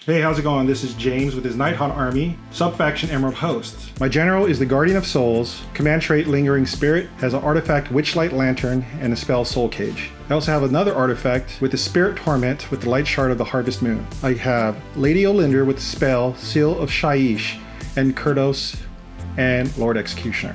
Hey, how's it going? This is James with his Nighthaunt army, sub-faction Emerald Host. My general is the Guardian of Souls, command trait Lingering Spirit, has an artifact Witchlight Lantern, and a spell Soul Cage. I also have another artifact with the Spirit Torment with the Light Shard of the Harvest Moon. I have Lady Olinder with the spell Seal of Shaiish, and Kurdos, and Lord Executioner.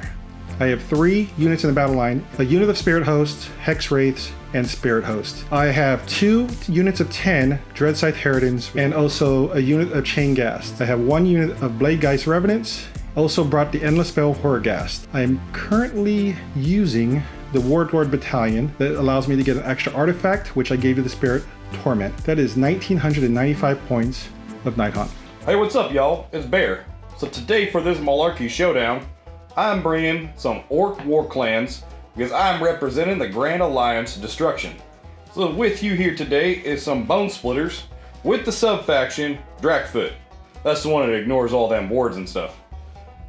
I have 3 units in the battle line, a unit of Spirit Hosts, Hex Wraiths, and Spirit Host. I have 2 units of 10 Dreadscythe Harridans, and also a unit of Chain Ghast. I have 1 unit of Bladegeist Revenants, also brought the Endless Spell Horrorghast. I am currently using the Warlord Battalion that allows me to get an extra artifact, which I gave to the Spirit Torment. That is 1995 points of Nighthaunt. Hey, what's up, y'all? It's Bear. So today for this Milarki showdown, I'm bringing some Orc war clans because I'm representing the Grand Alliance Destruction. So with you here today is some Bonesplitterz with the sub-faction Drakfoot. That's the one that ignores all them wards and stuff.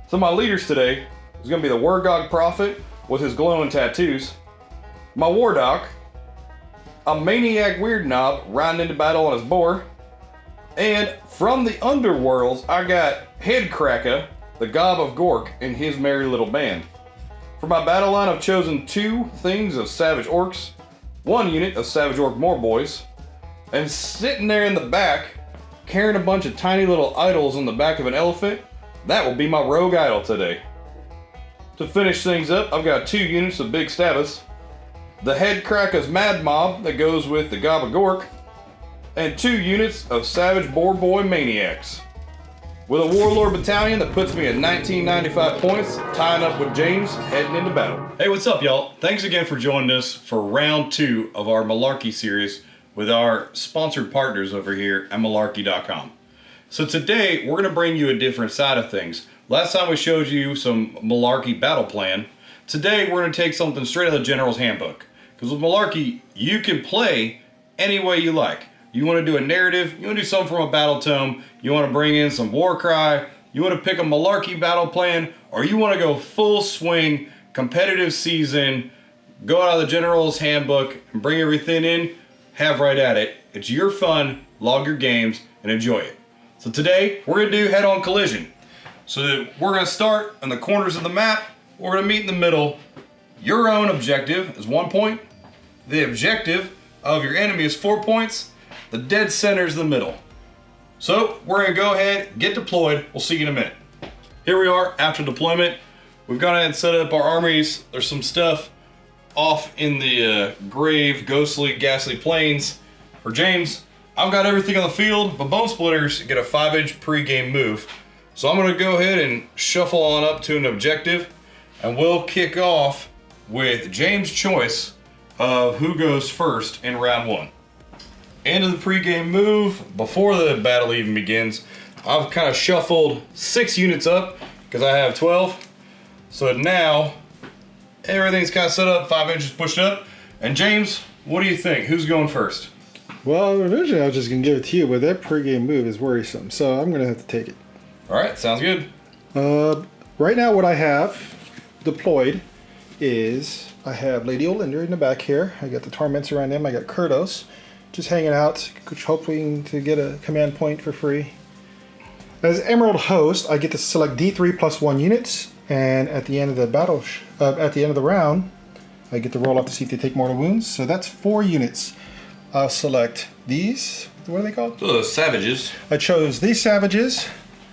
So my leaders today is going to be the Wargog Prophet with his glowing tattoos, my Wardock, a Maniac Weird Knob riding into battle on his boar, and from the Underworlds I got Headcracker, the Gob of Gork, and his merry little band. For my battle line, I've chosen 2 things of Savage Orcs, 1 unit of Savage Orc Moorboys, and sitting there in the back, carrying a bunch of tiny little idols on the back of an elephant, that will be my rogue idol today. To finish things up, I've got 2 units of Big Stabbas, the Headcracker's Mad Mob that goes with the Gob of Gork, and 2 units of Savage Boar Boy Maniacs. With a Warlord Battalion that puts me at 1995 points, tying up with James, heading into battle. Hey, what's up, y'all? Thanks again for joining us for round 2 of our Milarki series with our sponsored partners over here at Milarki.com. So today, we're gonna bring you a different side of things. Last time we showed you some Milarki battle plan. Today, we're gonna take something straight out of the General's Handbook. Because with Milarki, you can play any way you like. You want to do a narrative, you want to do something from a battle tome, you want to bring in some war cry, you want to pick a Milarki battle plan, or you want to go full swing, competitive season, go out of the General's Handbook and bring everything in, have right at it. It's your fun, log your games, and enjoy it. So today, we're going to do head-on collision. So we're going to start on the corners of the map, we're going to meet in the middle. Your own objective is 1 point, the objective of your enemy is 4 points, the dead center is the middle. So we're gonna go ahead, get deployed. We'll see you in a minute. Here we are after deployment. We've gone ahead and set up our armies. There's some stuff off in the grave, ghostly, ghastly plains. For James, I've got everything on the field, but Bonesplitterz get a 5-inch pre-game move. So I'm gonna go ahead and shuffle on up to an objective, and we'll kick off with James' choice of who goes first in round 1. End of the pre-game move, before the battle even begins, I've kind of shuffled 6 units up because I have 12. So now everything's kind of set up, 5 inches pushed up. And James, what do you think? Who's going first? Well, originally I was just going to give it to you, but that pregame move is worrisome, so I'm going to have to take it. All right, sounds good. Right now what I have deployed is I have Lady Olinder in the back here. I got the Torments around them. I got Kurdos just hanging out, hoping to get a command point for free. As Emerald Host, I get to select D3 plus 1 units, and at the end of the battle, at the end of the round, I get to roll off to see if they take mortal wounds. So that's 4 units. I'll select these. What are they called? Savages. I chose these Savages.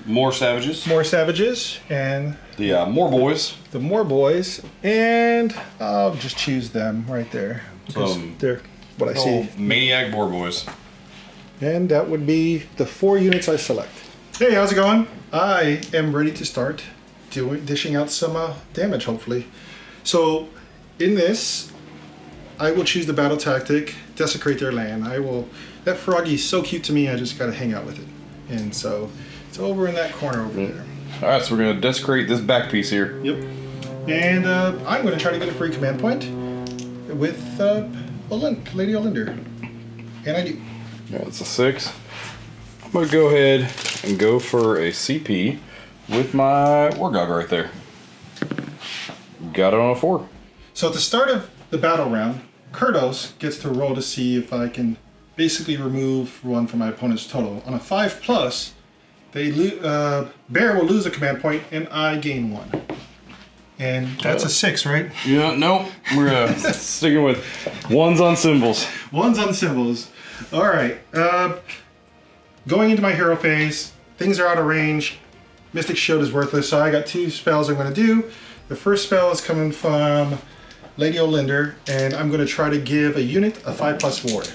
More Savages. More Savages, and the Moorboys. The Moorboys, and I'll just choose them right there because they're what I see. Maniac Moorboys. And that would be the 4 units I select. Hey, how's it going? I am ready to start dishing out some damage, hopefully. So in this, I will choose the battle tactic, desecrate their land. That froggy is so cute to me, I just gotta hang out with it. And so, it's over in that corner over there. Alright, so we're gonna desecrate this back piece here. Yep. And I'm gonna try to get a free command point with Lady Olinder. And I do. Yeah, it's a 6. I'm gonna go ahead and go for a CP with my Wargog right there. Got it on a 4. So at the start of the battle round, Kurdos gets to roll to see if I can basically remove one from my opponent's total. On a 5+, Bear will lose a command point and I gain 1. And that's a 6, right? Yeah, no, we're sticking with 1s on symbols. 1s on symbols. All right. Going into my hero phase, things are out of range. Mystic Shield is worthless, so I got 2 spells I'm going to do. The first spell is coming from Lady Olinder, and I'm going to try to give a unit a 5+ ward.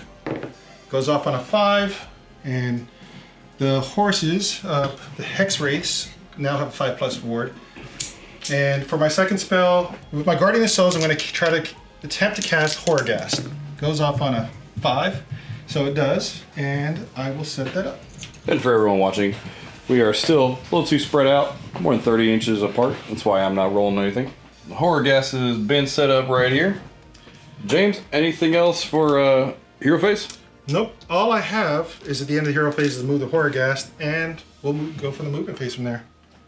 Goes off on a 5, and the horses, the Hex Wraiths, now have a 5+ ward. And for my second spell, with my Guardian of Souls, I'm going to try to attempt to cast Horrorghast. Goes off on a 5, so it does, and I will set that up. And for everyone watching, we are still a little too spread out, more than 30 inches apart. That's why I'm not rolling anything. The Horrorghast has been set up right here. James, anything else for hero phase? Nope. All I have is at the end of the hero phase is to move the Horrorghast, and we'll go for the movement phase from there.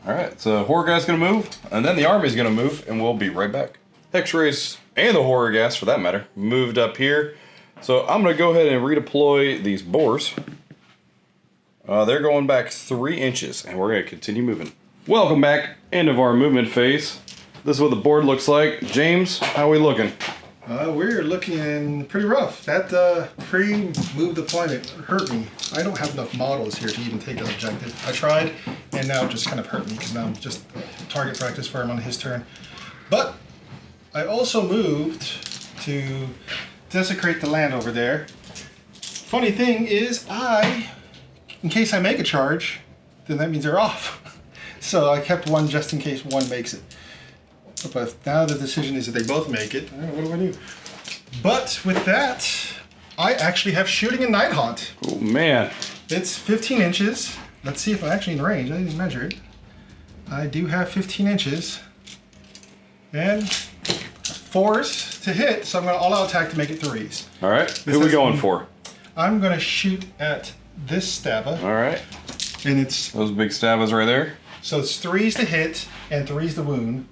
Alright, so Horrorghast's gonna move, and then the army's gonna move, and we'll be right back. Hex-Rays, and the Horrorghast for that matter, moved up here. So I'm gonna go ahead and redeploy these boars. They're going back 3 inches, and we're gonna continue moving. Welcome back, end of our movement phase. This is what the board looks like. James, how are we looking? We're looking pretty rough. That pre-move deployment hurt me. I don't have enough models here to even take an objective. I tried, and now it just kind of hurt me because now I'm just target practice for him on his turn. But I also moved to desecrate the land over there. Funny thing is, in case I make a charge, then that means they're off. So I kept 1 just in case one makes it. But now the decision is that they both make it. What do I do? But with that, I actually have shooting in Nighthaunt. Oh man. It's 15 inches. Let's see if I'm actually in range. I didn't measure it. I do have 15 inches. And 4s to hit, so I'm going to all-out attack to make it 3s. Alright, who are we going for? I'm going to shoot at this stabba. Alright. And it's... Those big stabbas right there. So it's 3s to hit and 3s to wound.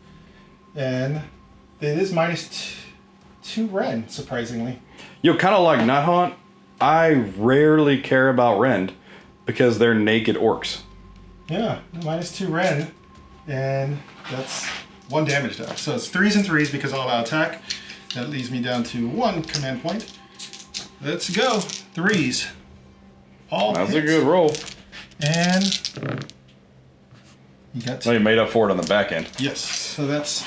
And it is -2 rend, surprisingly. Kind of like Nighthaunt, I rarely care about rend because they're naked orcs. Yeah, -2 rend, and that's 1 damage die. So it's 3s and 3s because all out attack. That leaves me down to 1 command point. Let's go. 3s. All That's hits. a good roll. And you got 2. Oh, you made up for it on the back end. Yes, so that's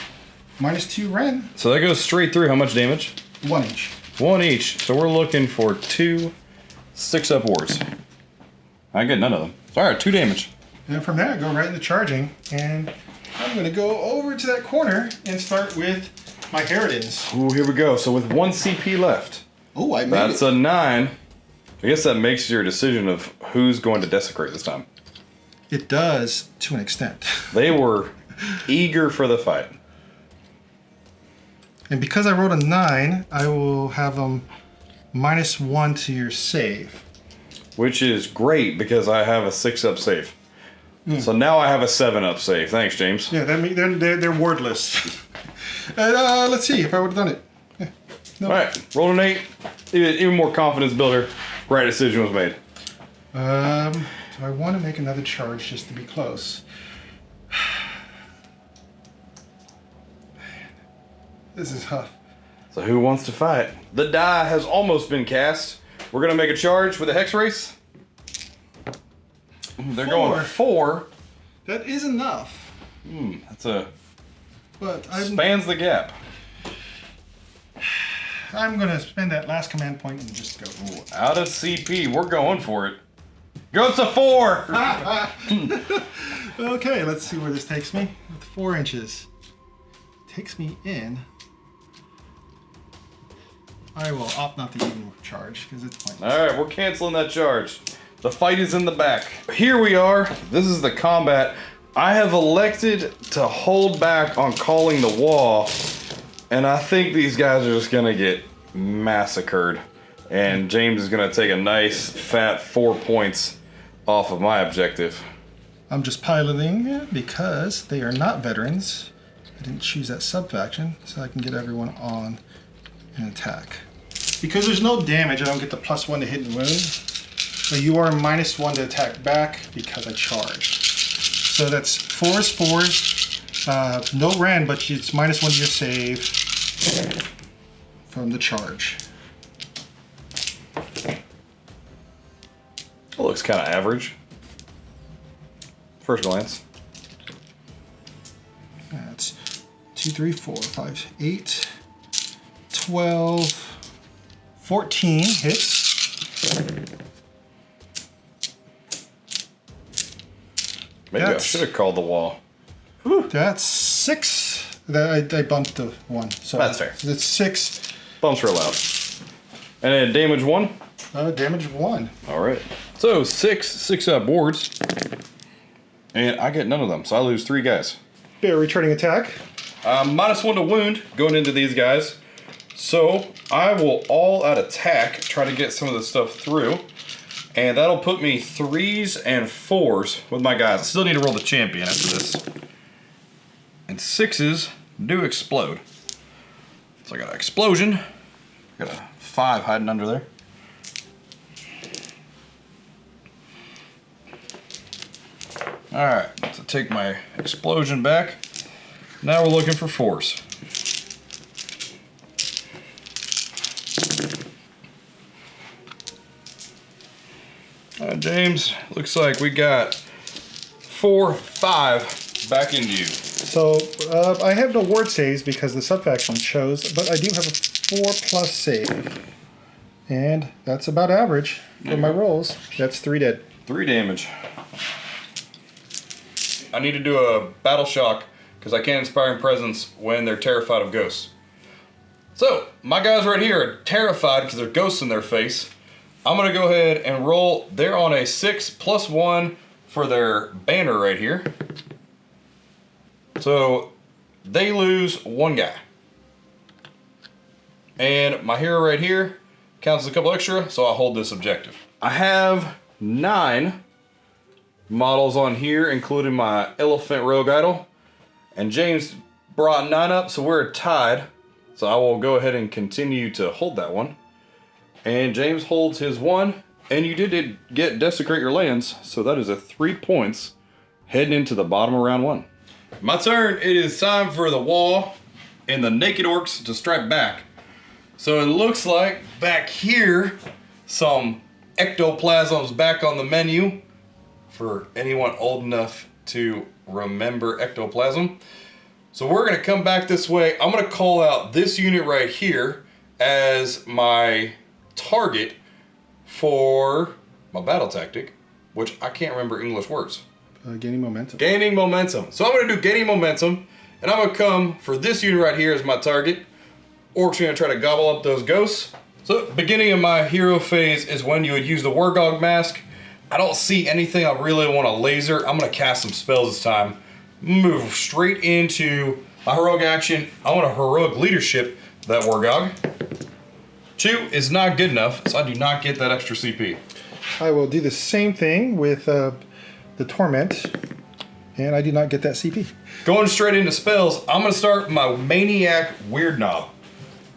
-2 rend. So that goes straight through. How much damage? 1 each. 1 each. So we're looking for 2 6-up wars. I get none of them. Alright, 2 damage. And from there, I go right into charging, and I'm going to go over to that corner and start with my Harridans. Ooh, here we go. So with 1 CP left. Oh, I made That's it. a 9. I guess that makes your decision of who's going to desecrate this time. It does, to an extent. They were eager for the fight. And because I rolled a 9, I will have them -1 to your save. Which is great because I have a 6-up save. So now I have a 7-up save. Thanks, James. Yeah, they're wardless. And, let's see if I would have done it. Yeah, no. Alright, roll an 8. Even more confidence builder. Right decision was made. Do I want to make another charge just to be close? This is tough. So who wants to fight? The die has almost been cast. We're going to make a charge with a hex race. They're going 4. That is enough. That's a... But spans the gap. I'm going to spend that last command point and just go. Ooh, out of CP. We're going for it. Goes to 4! Okay, let's see where this takes me. With 4 inches. Takes me in. I will opt not to even charge because it's pointless. Alright, we're canceling that charge. The fight is in the back. Here we are. This is the combat. I have elected to hold back on calling the wall, and I think these guys are just gonna get massacred. And James is gonna take a nice fat 4 points off of my objective. I'm just piloting it because they are not veterans. I didn't choose that sub-faction, so I can get everyone on an attack. Because there's no damage, I don't get the +1 to hit and wound. But you are -1 to attack back because I charged. So that's 4s, 4s. No rend, but it's -1 to your save from the charge. It looks kind of average. First glance. That's 2, 3, 4, 5, 8, 12, 14 hits. Maybe I should have called the wall. Whew. That's 6. I bumped the 1. So that's fair. It's 6. Bumps are allowed. And then damage 1? Damage 1. Alright. So 6 up boards. And I get none of them, so I lose 3 guys. Bear returning attack. -1 to wound going into these guys. So I will all out attack, try to get some of this stuff through. And that'll put me 3s and 4s with my guys. I still need to roll the champion after this. And 6s do explode. So I got an explosion. Got a 5 hiding under there. Alright, so take my explosion back. Now we're looking for 4s. James, looks like we got 4, 5 back into you. So I have no ward saves because the sub-faction chose, but I do have a 4+ save. And that's about average for my rolls. That's 3 dead. 3 damage. I need to do a battle shock because I can't Inspiring Presence when they're terrified of ghosts. So, my guys right here are terrified because there's ghosts in their face. I'm going to go ahead and roll. They're on a 6 + 1 for their banner right here. So, they lose 1 guy. And my hero right here counts as a couple extra, so I hold this objective. I have 9 models on here, including my Elephant Rogue Idol. And James brought 9 up, so we're tied. So I will go ahead and continue to hold that one. And James holds his 1, and you did get Desecrate Your Lands, so that is a 3 points heading into the bottom of round 1. My turn. It is time for the wall and the naked orcs to strike back. So it looks like back here, some ectoplasm's back on the menu for anyone old enough to remember ectoplasm. So we're gonna come back this way. I'm gonna call out this unit right here as my target for my battle tactic, which I can't remember English words. Gaining momentum. Gaining momentum. So I'm gonna do gaining momentum, and I'm gonna come for this unit right here as my target. Orcs are gonna try to gobble up those ghosts. So beginning of my hero phase is when you would use the Wargog mask. I don't see anything I really want to laser. I'm gonna cast some spells this time. Move straight into my heroic action. I want a heroic leadership, that Wargog. 2 is not good enough, so I do not get that extra CP. I will do the same thing with the Torment, and I do not get that CP. Going straight into spells, I'm going to start my Maniac Weird Knob.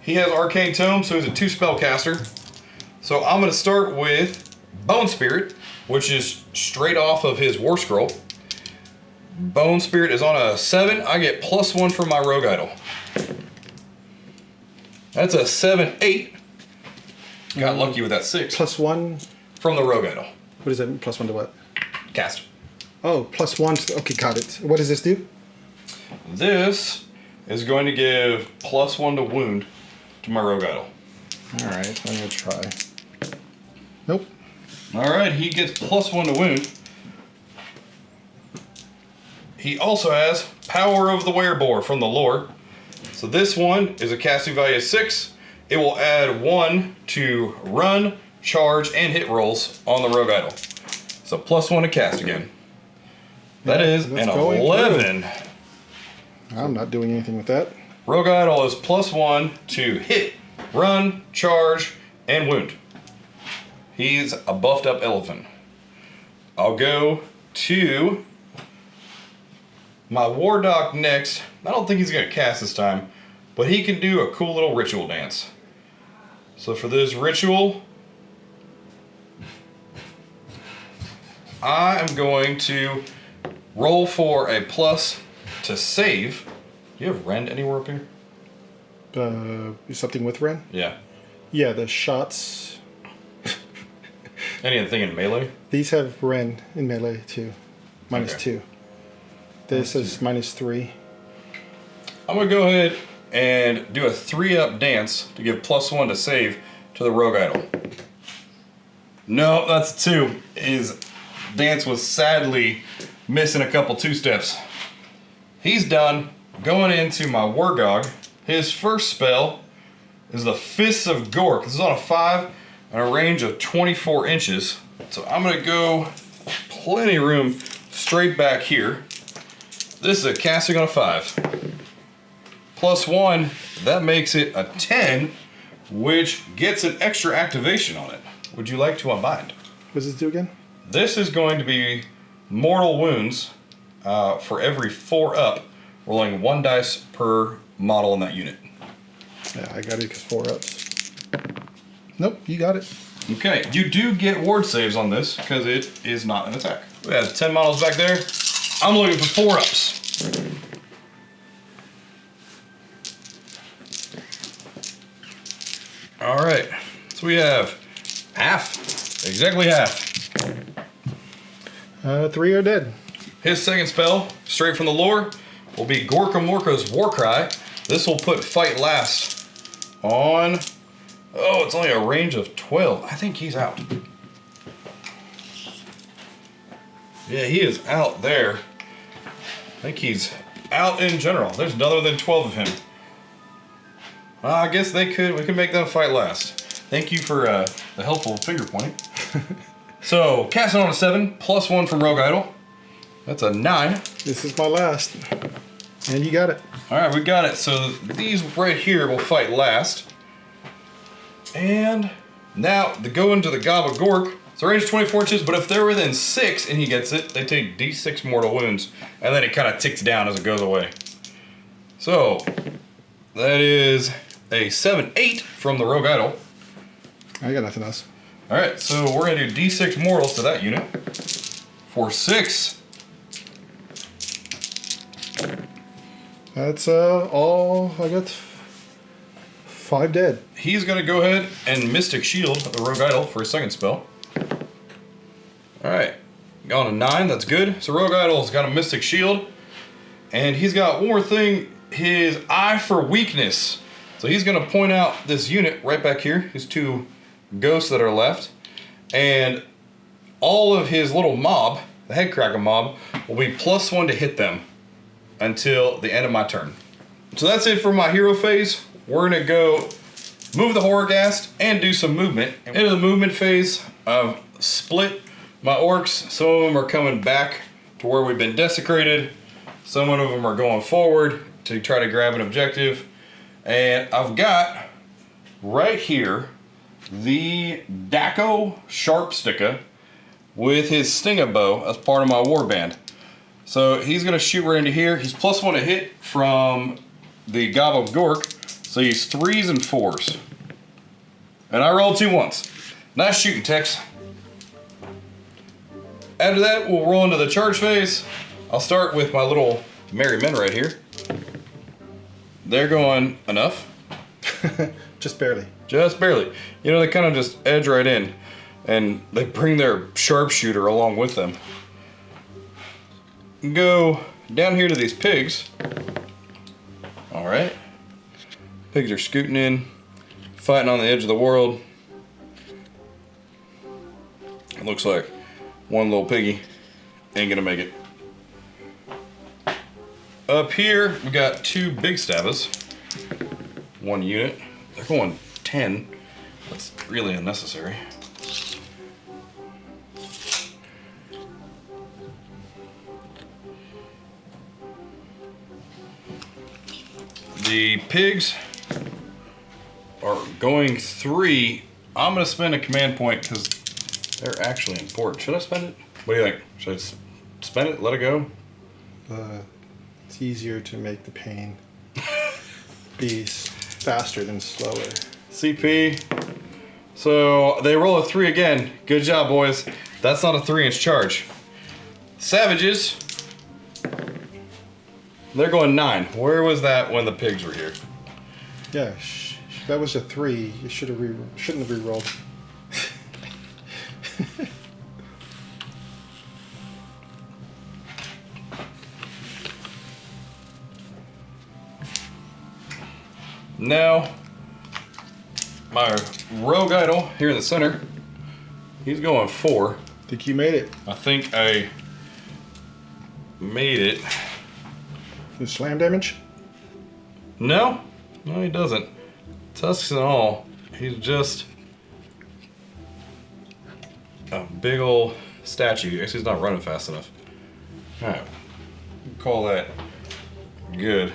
He has Arcane Tome, so he's a 2 spellcaster. So I'm going to start with Bone Spirit, which is straight off of his War Scroll. Bone Spirit is on a 7. I get +1 for my Rogue Idol. That's a 7, 8. Got lucky with that 6. +1? From the Rogue Idol. What is that? +1 to what? Cast. Oh, +1. Okay, got it. What does this do? This is going to give +1 to wound to my Rogue Idol. Alright, I'm going to try. Nope. Alright, he gets +1 to wound. He also has Power of the Werebore from the lore. So this one is a casting value of 6, it will add 1 to run, charge, and hit rolls on the Rogue Idol. So +1 to cast again. That is an 11. I'm not doing anything with that. Rogue Idol is +1 to hit, run, charge, and wound. He's a buffed up elephant. I'll go to my War Doc next. I don't think he's going to cast this time, but he can do a cool little ritual dance. So for this ritual, I am going to roll for a plus to save. Do you have rend anywhere up here? Something with Ren? Yeah. Yeah, the shots. Anything in melee? These have Ren in melee too. -2. This is -3. I'm going to go ahead and do a 3-up dance to give +1 to save to the Rogue Idol. No, that's a 2. His dance was sadly missing a couple 2-steps. He's done. Going into my Wargog. His first spell is the Fists of Gork. This is on a 5 and a range of 24 inches. So I'm going to go plenty of room straight back here. This is a casting on a 5. +1, that makes it a 10, which gets an extra activation on it. Would you like to unbind? What does this do again? This is going to be mortal wounds for every 4 up, rolling 1 dice per model in that unit. Yeah, I got it because 4 ups. Nope, you got it. Okay, you do get ward saves on this because it is not an attack. We have 10 models back there. I'm looking for 4 ups. All right, so we have half, exactly half. 3 are dead. His second spell, straight from the lore, will be Gorka Morko's Warcry. This will put fight last on, oh, it's only a range of 12. I think he's out. Yeah, he is out there. I think he's out in general. There's none than 12 of him. I guess we could make them fight last. Thank you for the helpful finger pointing. So, casting on a 7, +1 from Rogue Idol. That's a 9. This is my last. And you got it. Alright, we got it. So these right here will fight last. And now, to go into the Gob of Gork, it's a range of 24 inches, but if they're within 6 and he gets it, they take D6 mortal wounds, and then it kind of ticks down as it goes away. So, that is a 7-8 from the Rogue Idol. I got nothing else. Alright, so we're going to do D6 mortals to that unit. For 6. That's all. I got 5 dead. He's going to go ahead and Mystic Shield the Rogue Idol for his second spell. Alright, got a 9, that's good. So Rogue Idol's got a Mystic Shield. And he's got one more thing, his Eye for Weakness. So he's going to point out this unit right back here, his 2 ghosts that are left. And all of his little mob, the Headcracker mob, will be +1 to hit them until the end of my turn. So that's it for my hero phase. We're going to go move the Horrorghast and do some movement. Into the movement phase, I've split my orcs. Some of them are coming back to where we've been desecrated. Some of them are going forward to try to grab an objective. And I've got right here the Daco Sharpsticka with his Stinga bow as part of my warband. So he's going to shoot right into here. He's +1 to hit from the Gob of Gork. So he's 3s and 4s. And I rolled 2 once. Nice shooting, Tex. After that, we'll roll into the charge phase. I'll start with my little merry men right here. They're going enough. Just barely. Just barely. You know, they kind of just edge right in. And they bring their sharpshooter along with them. Go down here to these pigs. Alright. Pigs are scooting in, fighting on the edge of the world. It looks like one little piggy ain't gonna make it. Up here, we got 2 big stabbers. 1 unit. They're going 10. That's really unnecessary. The pigs are going 3. I'm gonna spend a command point because they're actually important. Should I spend it? What do you think? Should I spend it? Let it go? It's easier to make the pain be faster than slower. CP. So they roll a 3 again. Good job, boys. That's not a 3-inch charge. Savages. They're going 9. Where was that when the pigs were here? Yeah, that was a 3. You shouldn't have re-rolled. Now, my rogue idol here in the center, he's going 4. Think you made it? I think I made it. The slam damage? No, he doesn't. Tusks and all, he's just a big old statue. Actually, he's not running fast enough. Alright, call that good.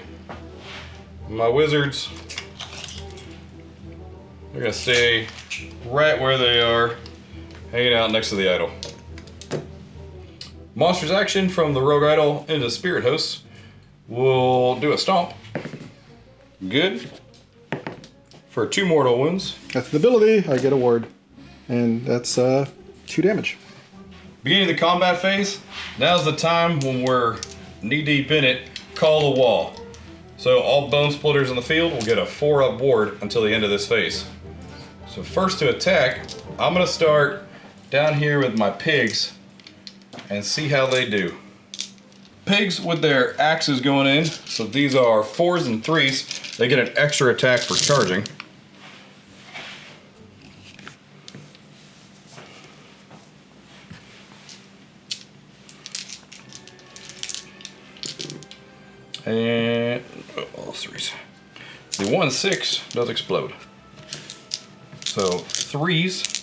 My wizards, they're gonna stay right where they are, hanging out next to the idol. Monsters action from the rogue idol into spirit hosts. We'll do a stomp. Good. For 2 mortal wounds. That's the ability. I get a ward. And that's 2 damage. Beginning of the combat phase. Now's the time when we're knee deep in it. Call the wall. So all Bonesplitterz in the field will get a 4-up ward until the end of this phase. So first to attack, I'm gonna start down here with my pigs and see how they do. Pigs with their axes going in, so these are 4s and 3s. They get an extra attack for charging. And all 3s. The 1-6 does explode. So 3s.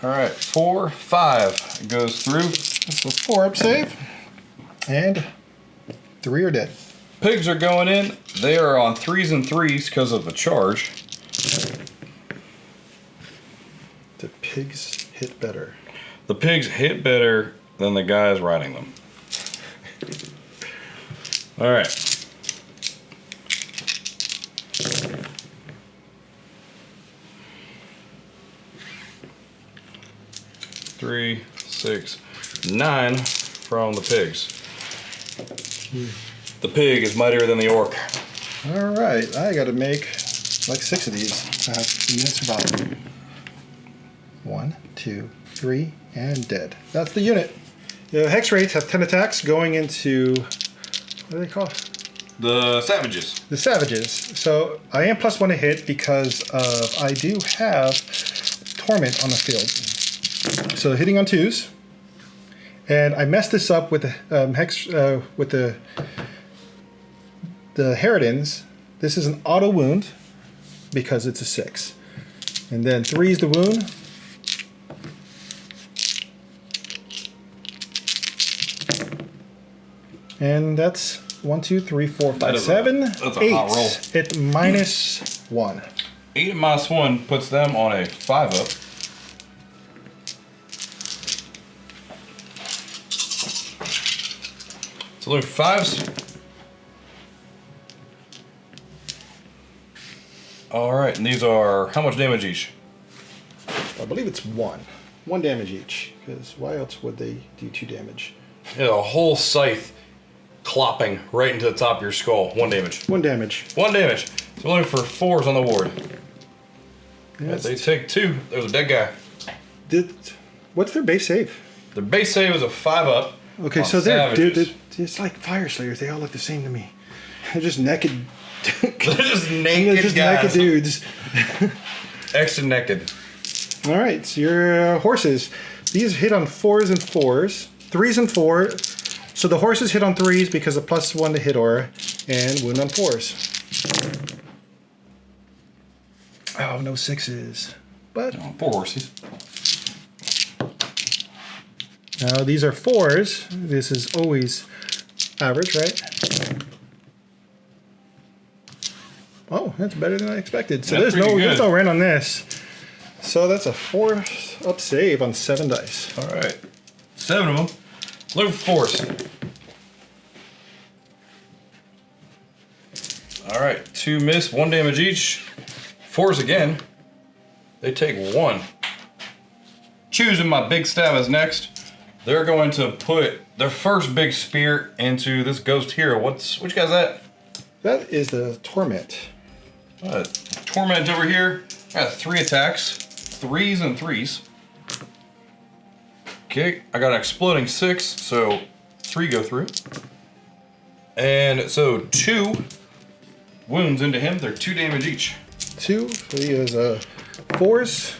All right, 4, 5 goes through. That's a 4-up save. And 3 are dead. Pigs are going in. They are on 3s and 3s because of the charge. The pigs hit better. The pigs hit better than the guys riding them. All right. 3, 6, 9 from the pigs. The pig is mightier than the orc. All right, I got to make like 6 of these to have unit survive. 1, 2, 3, and dead. That's the unit. The hex rates have 10 attacks going into, what do they call it? The savages. The savages. So I am +1 to hit because I do have torment on the field. So hitting on 2s. And I messed this up with the with the Harridans. This is an auto wound because it's a 6. And then 3 is the wound. And that's 1, 2, 3, 4, 5, 7, 8. That's a hot roll. At -1. 8 and -1 puts them on a 5-up. So they're 5s. All right, and these are how much damage each? I believe it's 1. 1 damage each. Because why else would they do 2 damage? Yeah, a whole scythe clopping right into the top of your skull. 1 damage. 1 damage. 1 damage. So we're looking for 4s on the ward. Yeah, they take 2. There's a dead guy. What's their base save? Their base save is a 5-up. Okay, so they're it's like fire slayers. They all look the same to me. They're just naked. They're just naked They're just guys. naked dudes. Extra naked. All right, so your horses. These hit on 4s and 4s, 3s and 4s. So the horses hit on 3s because of +1 to hit aura, and wound on 4s. Oh, no 6s. But Oh, poor horses. now these are 4s. This is always average, right? Oh, that's better than I expected. So That's there's no rent on this. So that's a 4-up save on 7 dice. All right, 7 of them. Look for 4s. All right, 2 miss, 1 damage each. 4s again. They take 1. Choosing my big stab as next. They're going to put their first big spear into this ghost hero. Which guy's that? That is the Torment. Torment over here. I got 3 attacks, 3s and 3s. Okay, I got an exploding 6, so 3 go through. And so 2 wounds into him. They're 2 damage each. 2. So he has 4s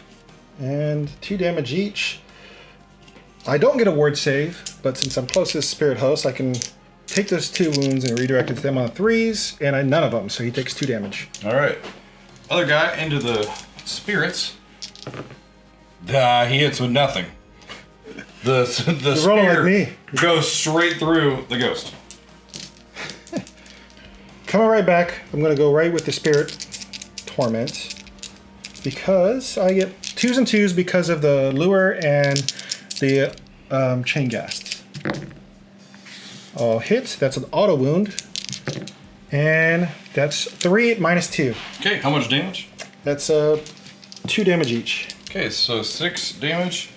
and 2 damage each. I don't get a ward save, but since I'm close to the Spirit Host, I can take those 2 wounds and redirect it to them on 3s, and none of them, so he takes 2 damage. All right. Other guy into the spirits. He hits with nothing. The You're rolling like spear me. goes straight through the ghost. Coming right back, I'm going to go right with the Spirit Torment, because I get 2s and 2s because of the lure and the chain ghast. I'll hit, that's an auto wound, and that's 3 minus 2. Okay, how much damage? That's 2 damage each. Okay, so 6 damage.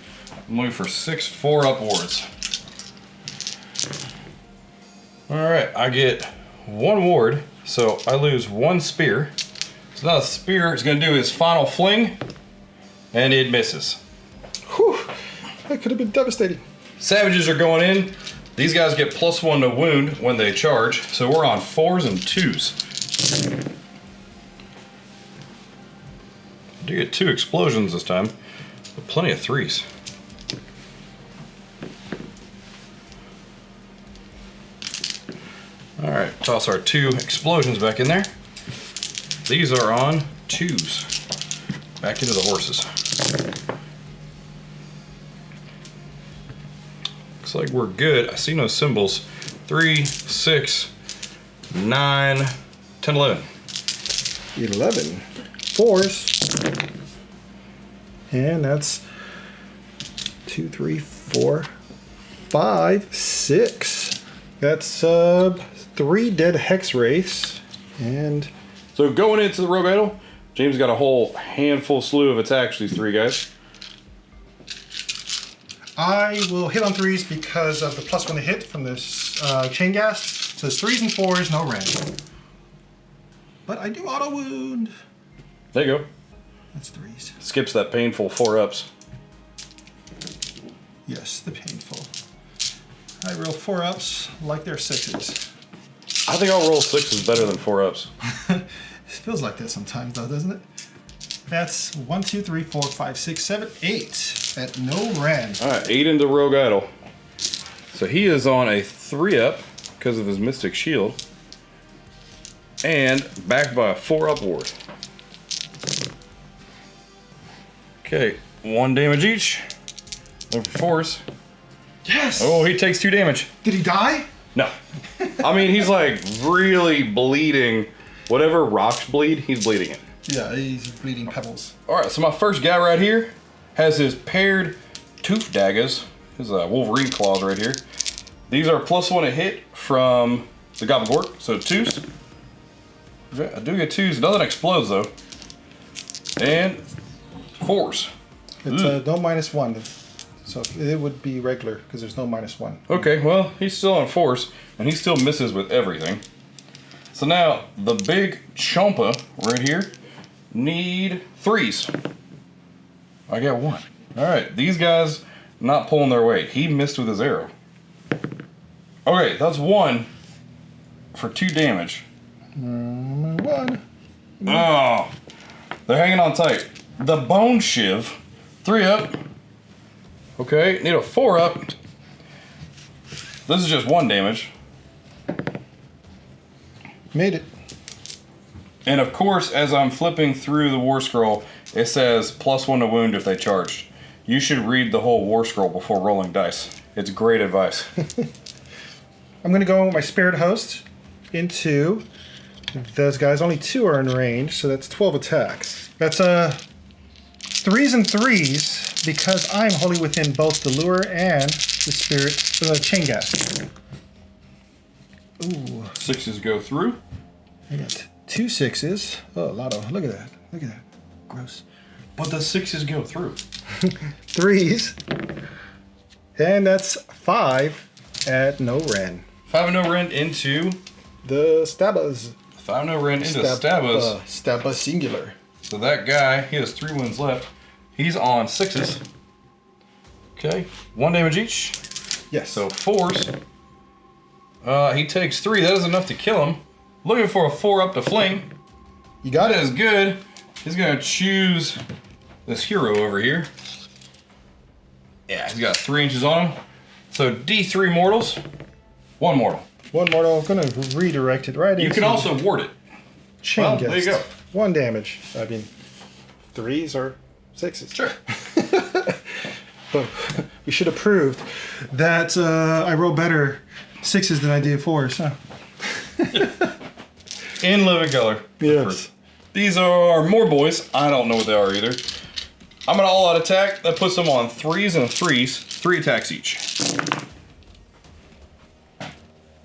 I'm looking for 6 4-up wards. Alright, I get 1 ward, so I lose 1 spear. So now the spear is going to do his final fling, and it misses. Whew, that could have been devastating. Savages are going in. These guys get +1 to wound when they charge, so we're on 4s and 2s. I do get 2 explosions this time, but plenty of 3s. Alright, toss our 2 explosions back in there. These are on 2s. Back into the horses. Looks like we're good. I see no symbols. 3, 6, 9, 10, 11. 11. 4s. And that's 2, 3, 4, 5, 6. That's 3 dead hex wraiths. And So going into the rogue idol, James got a whole handful slew of attacks, these 3 guys. I will hit on 3s because of the +1 to hit from this chain ghast. So it's 3s and 4s, no rend. But I do auto wound. There you go. That's 3s. Skips that painful 4-ups. Yes, the painful. I roll 4-ups like they're 6s. I think I'll roll 6s better than 4-ups. It feels like that sometimes though, doesn't it? That's 1, 2, 3, 4, 5, 6, 7, 8 at no rend. Alright, 8 into rogue idol. So he is on a 3-up because of his mystic shield. And backed by a 4-up ward. Okay, 1 damage each. Looking for 4s. Yes! Oh, he takes 2 damage. Did he die? No. I mean, he's like really bleeding. Whatever rocks bleed, he's bleeding it. Yeah, he's bleeding pebbles. Alright, so my first guy right here has his paired tooth daggers. His Wolverine claws right here. These are +1 to hit from the Goblin Gort, so 2s. I do get 2s. Nothing explodes though. And 4s. It's no -1. So it would be regular because there's no -1. Okay, well, he's still on 4s, and he still misses with everything. So now, the big chompa right here need 3s. I got 1. Alright, these guys not pulling their weight. He missed with his arrow. Okay, that's 1 for 2 damage. 1. Oh, they're hanging on tight. The Bone Shiv, 3-up. Okay, need a 4-up. This is just 1 damage. Made it. And of course, as I'm flipping through the war scroll, it says +1 to wound if they charged. You should read the whole war scroll before rolling dice. It's great advice. I'm gonna go with my Spirit Host into those guys. Only 2 are in range, so that's 12 attacks. That's 3s and 3s because I'm wholly within both the lure and the spirit, the chain gas. Ooh. 6s go through. I got 2 6s. Oh, a lot of. Look at that. Look at that. Gross. But the 6s go through. 3s. And that's 5 at no rend. 5 and no rend into the Stabbas. 5 no rend into Stabbas. Stabba singular. So that guy, he has 3 wounds left. He's on 6s. Okay, 1 damage each. Yes. So 4s. He takes 3. That is enough to kill him. Looking for a 4 up to fling. You got that it. Is good. He's gonna choose this hero over here. Yeah, he's got 3 inches on him. So D3 mortals, 1 mortal. 1 mortal. I'm gonna redirect it right into. You can also ward it. Chain well, guest. there you go. 1 damage. I mean, 3s or 6s. Sure. But we should have proved that I roll better 6s than I do 4s. Huh? In living color. Yes. These are more boys. I don't know what they are either. I'm gonna all-out attack. That puts them on 3s and 3s. 3 attacks each.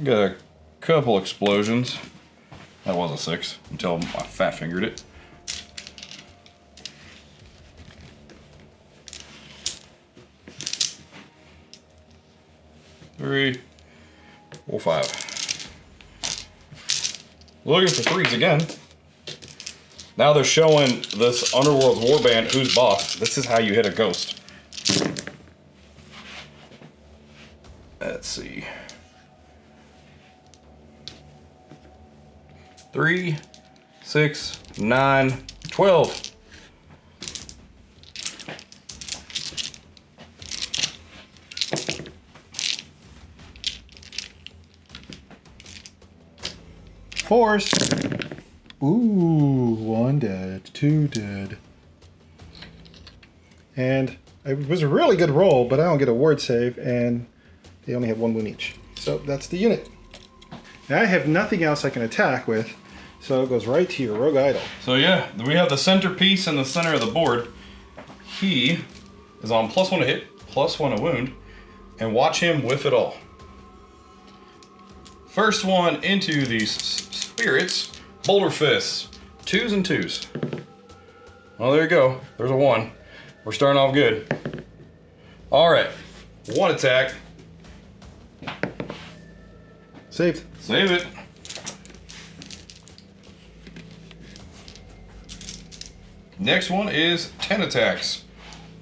Got a couple explosions. That was a 6 until I fat fingered it. Three, 4, 5. Looking for 3s again. Now they're showing this Underworld's Warband who's boss. This is how you hit a ghost. Let's see. 3, 6, 9, 12. Fours. Ooh, 1 dead, 2 dead. And it was a really good roll, but I don't get a ward save, and they only have 1 wound each. So that's the unit. Now I have nothing else I can attack with, so it goes right to your rogue idol. So yeah, we have the centerpiece in the center of the board. He is on +1 to hit, +1 to wound, and watch him whiff it all. First one into these spirits, Boulder Fists, 2s and 2s. Well, there you go. There's a 1. We're starting off good. All right, 1 attack. Saved. Save it. Next one is 10 attacks,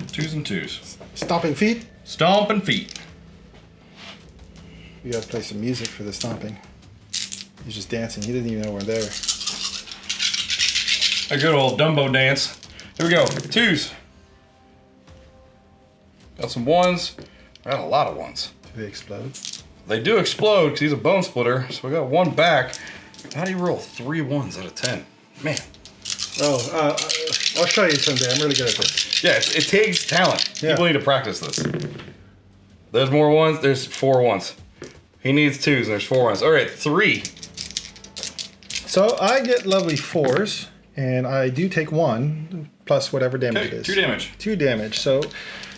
2s and 2s. Stomping feet. Stomping feet. You gotta play some music for the stomping. He's just dancing. He doesn't even know we're there. A good old Dumbo dance. Here we go. 2s. Got some 1s. I got a lot of 1s. Do they explode? They do explode because he's a bone splitter. So we got 1 back. How do you roll 3 1s out of 10? Man. Oh, I'll show you someday. I'm really good at this. Yeah, it takes talent. Yeah. People need to practice this. There's more 1s. There's 4 1s. He needs 2s. And there's 4 1s. All right, 3. So I get lovely 4s, and I do take 1 plus whatever damage it is. 2 damage. 2 damage. So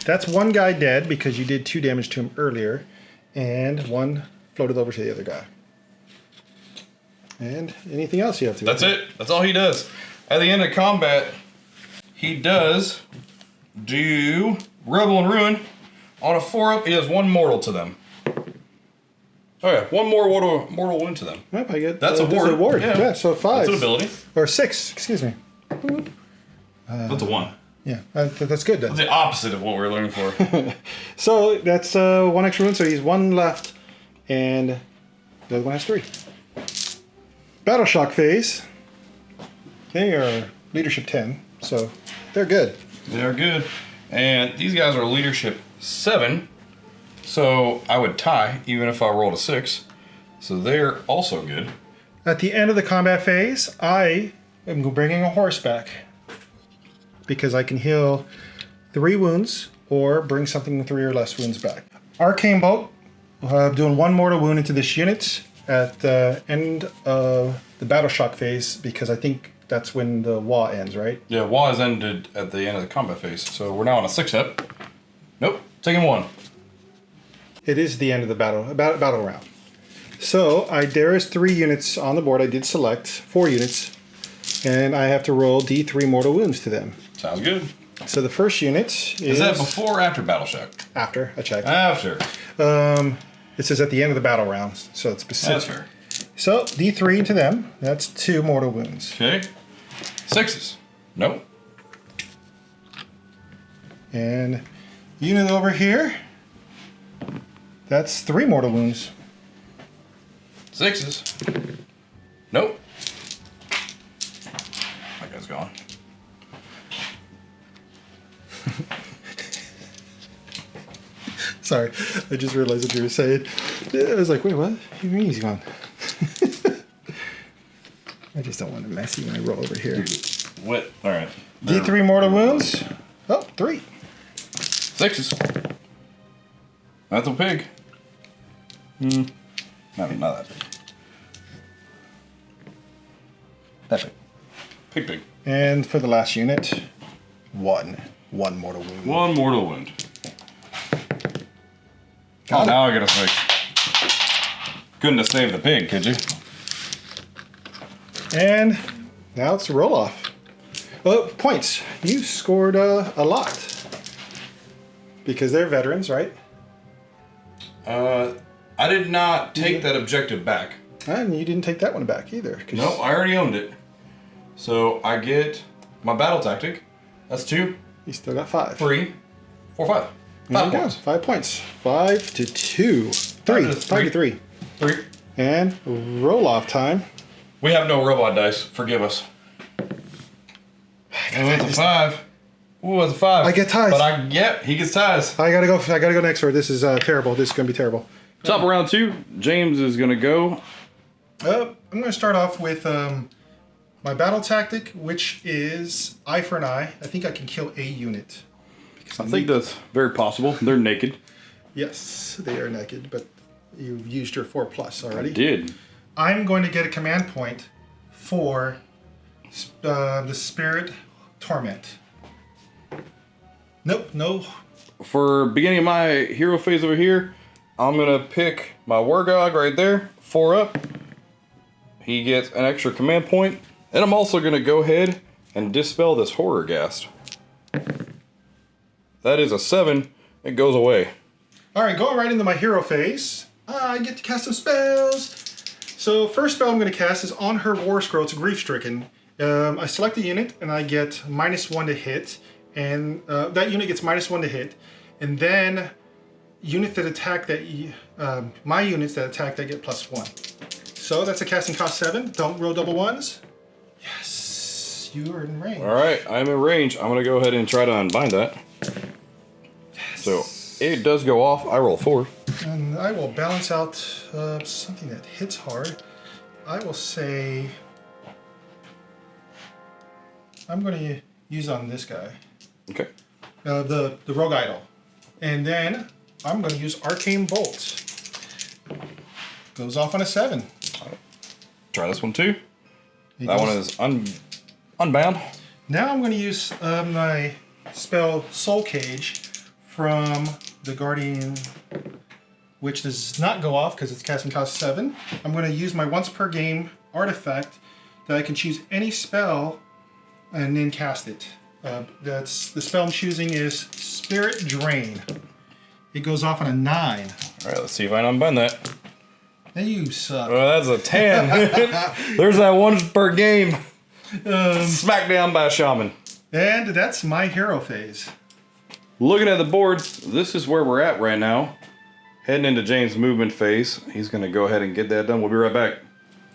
that's 1 guy dead because you did 2 damage to him earlier, and 1 floated over to the other guy. And anything else you have to do? That's it. That's all he does. At the end of combat, he does do Rebel and Ruin. On a 4-up, he does 1 mortal to them. Oh yeah, 1 more mortal wound to them. Yep, I get That's a ward. That's a ward. Yeah. Yeah, so 5. That's an ability. Or 6, excuse me. That's a 1. Yeah, that's good then. That's the opposite of what we're looking for. So that's 1 extra wound, so he's 1 left, and the other one has 3. Battle Shock phase. They are leadership 10, so they're good. They're good. And these guys are leadership 7. So I would tie even if I rolled a 6. So they're also good. At the end of the combat phase, I am bringing a horse back because I can heal 3 wounds or bring something 3 or less wounds back. Arcane Bolt, doing 1 mortal wound into this unit at the end of the Battle Shock phase because I think that's when the WA ends, right? Yeah, WA is ended at the end of the combat phase. So we're now on a 6 hit. Nope, taking 1. It is the end of the battle round. So there is 3 units on the board. I did select 4 units, and I have to roll D3 mortal wounds to them. Sounds good. So the first unit is that before or after Battle Shock? After, I checked. After. It says at the end of the battle round, so it's specific. That's fair. So D3 to them. That's 2 mortal wounds. Okay. 6s. Nope. And unit over here. That's 3 mortal wounds. 6s. Nope. That guy's gone. Sorry, I just realized what you were saying. I was like, wait, what? What do you mean he's gone? I just don't want to messy when I roll over here. What? All right. D3 mortal wounds. Oh, 3. 6s. That's a pig. Not that big. That big. Pig. And for the last unit, 1 mortal wound. 1 mortal wound. Oh, now I gotta fix. Couldn't have saved the pig, could you? And now it's a roll off. Well, points. You scored a lot. Because they're veterans, right? I did not take that objective back. And you didn't take that one back either. No, I already owned it. So I get my battle tactic. That's 2. You still got 5. 3, 4, 5. 5 points. 5 points. 5 to 2. 3. 5 to 3. 3. And roll off time. We have no robot dice. Forgive us. Oh, it's a 5. Ooh, it's a 5. I get ties. But he gets ties. I gotta go next for it. This is terrible. This is gonna be terrible. Top of round 2. James is gonna go. I'm gonna start off with my battle tactic, which is eye for an eye. I think I can kill a unit. I think that's very possible. They're naked. Yes, they are naked, but you've used your 4+ already. I did. I'm going to get a command point for the Spirit Torment. Nope, no. For beginning of my hero phase over here, I'm gonna pick my Wargog right there, 4 up. He gets an extra command point, and I'm also gonna go ahead and dispel this horror ghast. That is a 7. It goes away. All right, going right into my hero phase. I get to cast some spells. So first spell I'm going to cast is on her War Scroll. It's Grief Stricken. I select a unit and I get -1 to hit, and that unit gets -1 to hit. And then units that attack that my units that attack that get +1. So that's a casting cost 7. Don't roll double ones. Yes, you are in range. All right, I'm in range. I'm gonna go ahead and try to unbind that. Yes. So it does go off. I roll 4. And I will balance out something that hits hard. I will say I'm going to use on this guy. Okay. The Rogue Idol. And then I'm going to use Arcane Bolt. Goes off on a 7. Try this one too. That one is unbound. Now I'm going to use my spell Soul Cage from the Guardian, which does not go off because it's casting cost 7. I'm going to use my once per game artifact that I can choose any spell and then cast it. That's the spell I'm choosing is Spirit Drain. It goes off on a 9. All right, let's see if I can unbind that. And you suck. Well, that's a 10. There's that once per game. Smacked down by a shaman. And that's my hero phase. Looking at the board, this is where we're at right now. Heading into James' movement phase. He's going to go ahead and get that done. We'll be right back.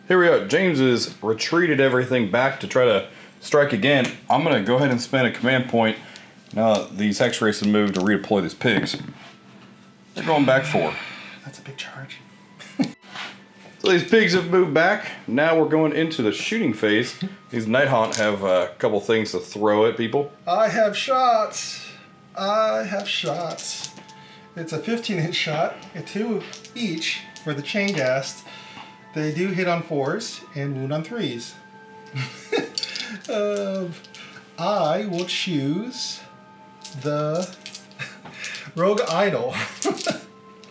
Here we go. James has retreated everything back to try to strike again. I'm going to go ahead and spend a command point now that these Hex Races have moved to redeploy these pigs. They're going back 4. That's a big charge. So these pigs have moved back. Now we're going into the shooting phase. These Nighthaunt have a couple things to throw at people. I have shots. I have shots. It's a 15-hit shot, a 2 each for the chain gas. They do hit on 4s and wound on 3s. I will choose the Rogue Idol.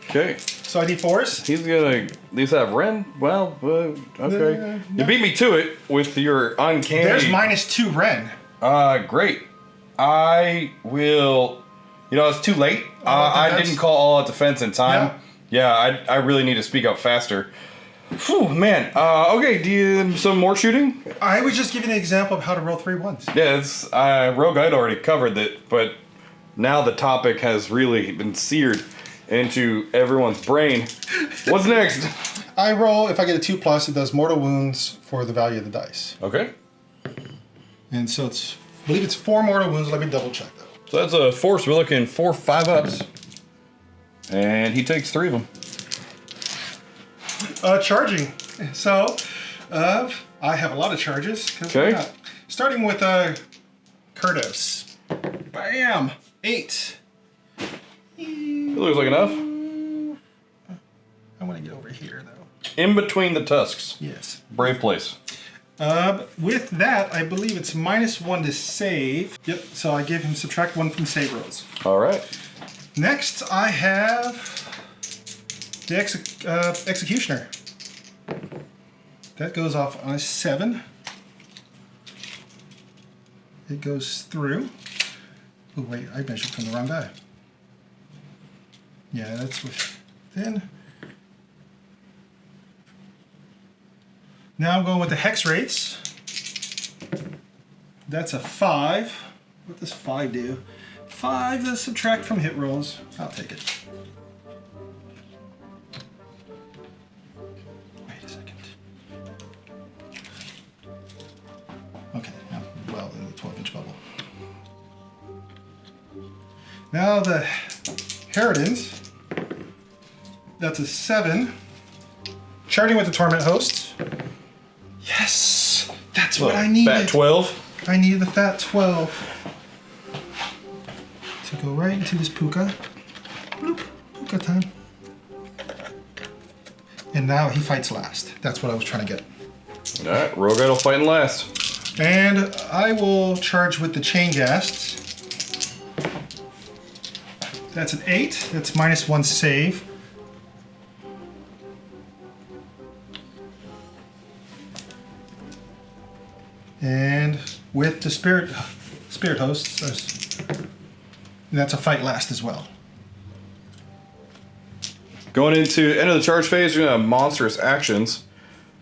Okay. So I need 4s? He's gonna at least have Ren. Well, okay. You beat me to it with your uncanny. There's -2 Ren. Great. I will. You know, it's too late. I didn't call all out defense in time. Yeah, I really need to speak up faster. Whew, man. Okay, do you some more shooting? I was just giving an example of how to roll 3 ones. Yeah, it's Rogue. I'd already covered that, but now the topic has really been seared into everyone's brain. What's next? I roll, if I get a 2+, it does mortal wounds for the value of the dice. Okay. And so it's, I believe it's 4 mortal wounds. Let me double check though. So that's a force. We're looking 4 5-ups. And he takes 3 of them. Charging. So, I have a lot of charges. Okay. Starting with Kurdos. Bam! 8. It looks like enough. I want to get over here though. In between the tusks. Yes. Brave place. With that, I believe it's -1 to save. Yep, so I give him subtract 1 from save rolls. All right. Next, I have the Executioner. That goes off on a 7. It goes through. Oh wait, I measured from the wrong die. Yeah, that's within. Now I'm going with the hex rates. That's a 5. What does 5 do? 5 to subtract from hit rolls. I'll take it. Wait a second. Okay, I'm well in the 12-inch bubble. Now the Harridans. That's a 7. Charging with the Torment Hosts. Yes! That's what I needed. Fat 12. I needed the fat 12. To go right into this puka. Bloop. Puka time. And now he fights last. That's what I was trying to get. Alright, Rogue Idol fighting last. And I will charge with the chain gas. That's an 8. That's -1 save. And with the spirit hosts, and that's a fight last as well. Going into end of the charge phase, you're gonna have monstrous actions.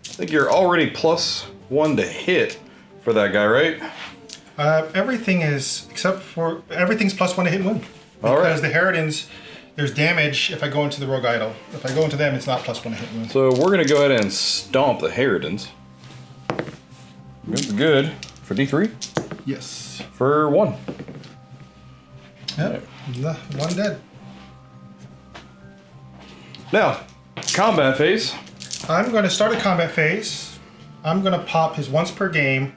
I think you're already +1 to hit for that guy, right? Everything is, except for, everything's +1 to hit and win. All right. Because the Harridans, there's damage if I go into the Rogue Idol. If I go into them, it's not +1 to hit and win. So we're gonna go ahead and stomp the Harridans. That's good. For D3? Yes. For 1. Yep. Right. 1 dead. Now, combat phase. I'm going to start a combat phase. I'm going to pop his once per game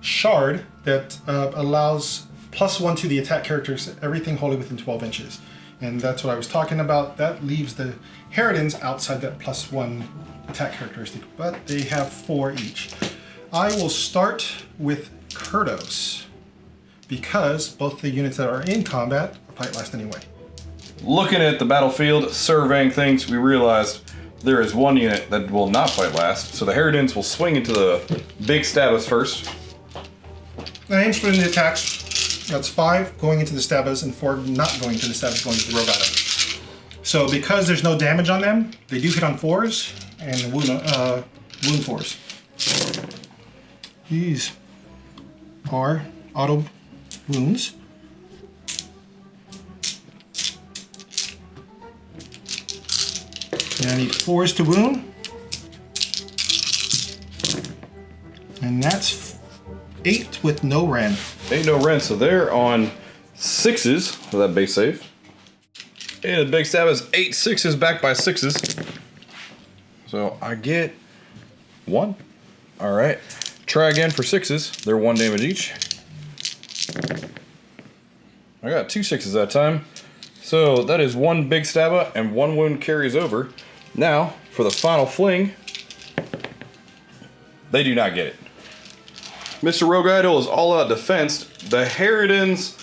shard that allows +1 to the attack characters, everything wholly within 12 inches. And that's what I was talking about. That leaves the Harridans outside that +1 attack characteristic, but they have 4 each. I will start with Kurdos because both the units that are in combat fight last anyway. Looking at the battlefield, surveying things, we realized there is one unit that will not fight last. So the Harridans will swing into the big Stabbas first. I instrument the attacks. That's 5 going into the Stabbas and 4 not going to the Stabbas, going to the Rogue Idol. So because there's no damage on them, they do hit on 4s and wound 4s. These are auto wounds. And I need 4s to wound. And that's 8 with no Ren. 8 no Ren, so they're on 6s for that base save. And the big stab is 8 6s backed by 6s. So I get 1. All right. Try again for 6s. They're 1 damage each. I got 2 6s that time. So that is 1 big stabba and 1 wound carries over. Now, for the final fling, they do not get it. Mr. Rogue Idol is all out defense. The Harridans,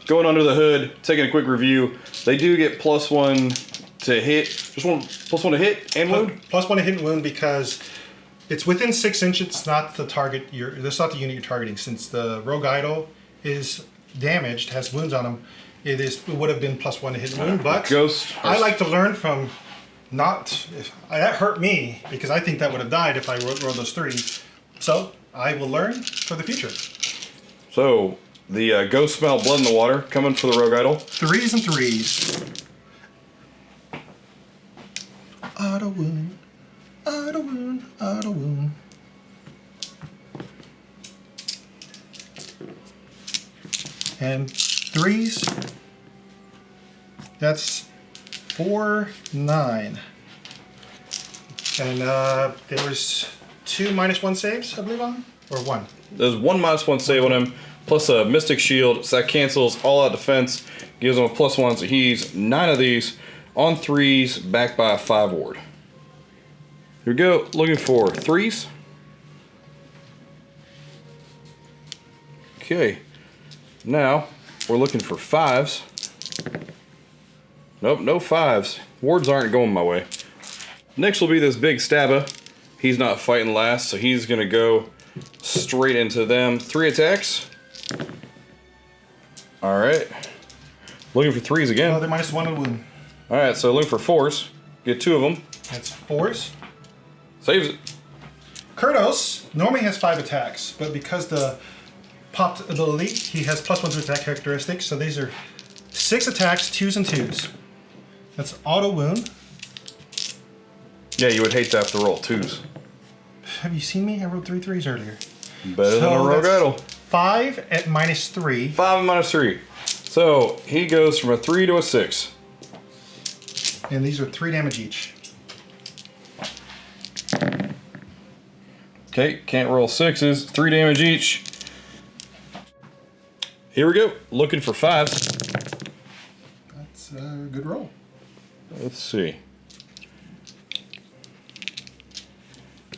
going under the hood, taking a quick review, they do get +1 to hit. Just +1 to hit and wound? +1 to hit and wound because it's within 6 inches. It's not the target. That's not the unit you're targeting. Since the Rogue Idol is damaged, has wounds on him, it would have been +1 to hit and wound. But Ghost. I like to learn from that hurt me because I think that would have died if I rolled those 3s. So I will learn for the future. So the ghost smell blood in the water coming for the Rogue Idol. 3s and 3s. Auto wound. Auto wound. Auto wound. And 3s. That's 4, 9. And there was 2 -1 saves, I believe, on him? Or 1? There's 1 -1 save on him, plus a Mystic Shield, so that cancels all out defense, gives him a +1, so he's 9 of these on 3s, backed by a 5 ward. Here we go, looking for 3s. Okay, now we're looking for 5s. Nope, no 5s. Wards aren't going my way. Next will be this big stabba. He's not fighting last, so he's gonna go straight into them. 3 attacks. All right. Looking for 3s again. Oh, they're -1 to wound. All right, so looking for 4s. Get 2 of them. That's 4s. Saves it. Kurdos normally has 5 attacks, but because the popped ability, he has +1 to attack characteristics. So these are 6 attacks, 2s and 2s. That's auto wound. Yeah, you would hate to have to roll 2s. Have you seen me? I rolled 3 3s earlier. Better than a Rogue that's Idol. 5 at -3. 5 and -3. So he goes from a 3 to a 6. And these are 3 damage each. Okay, can't roll 6s. 3 damage each. Here we go. Looking for 5s. That's a good roll. Let's see.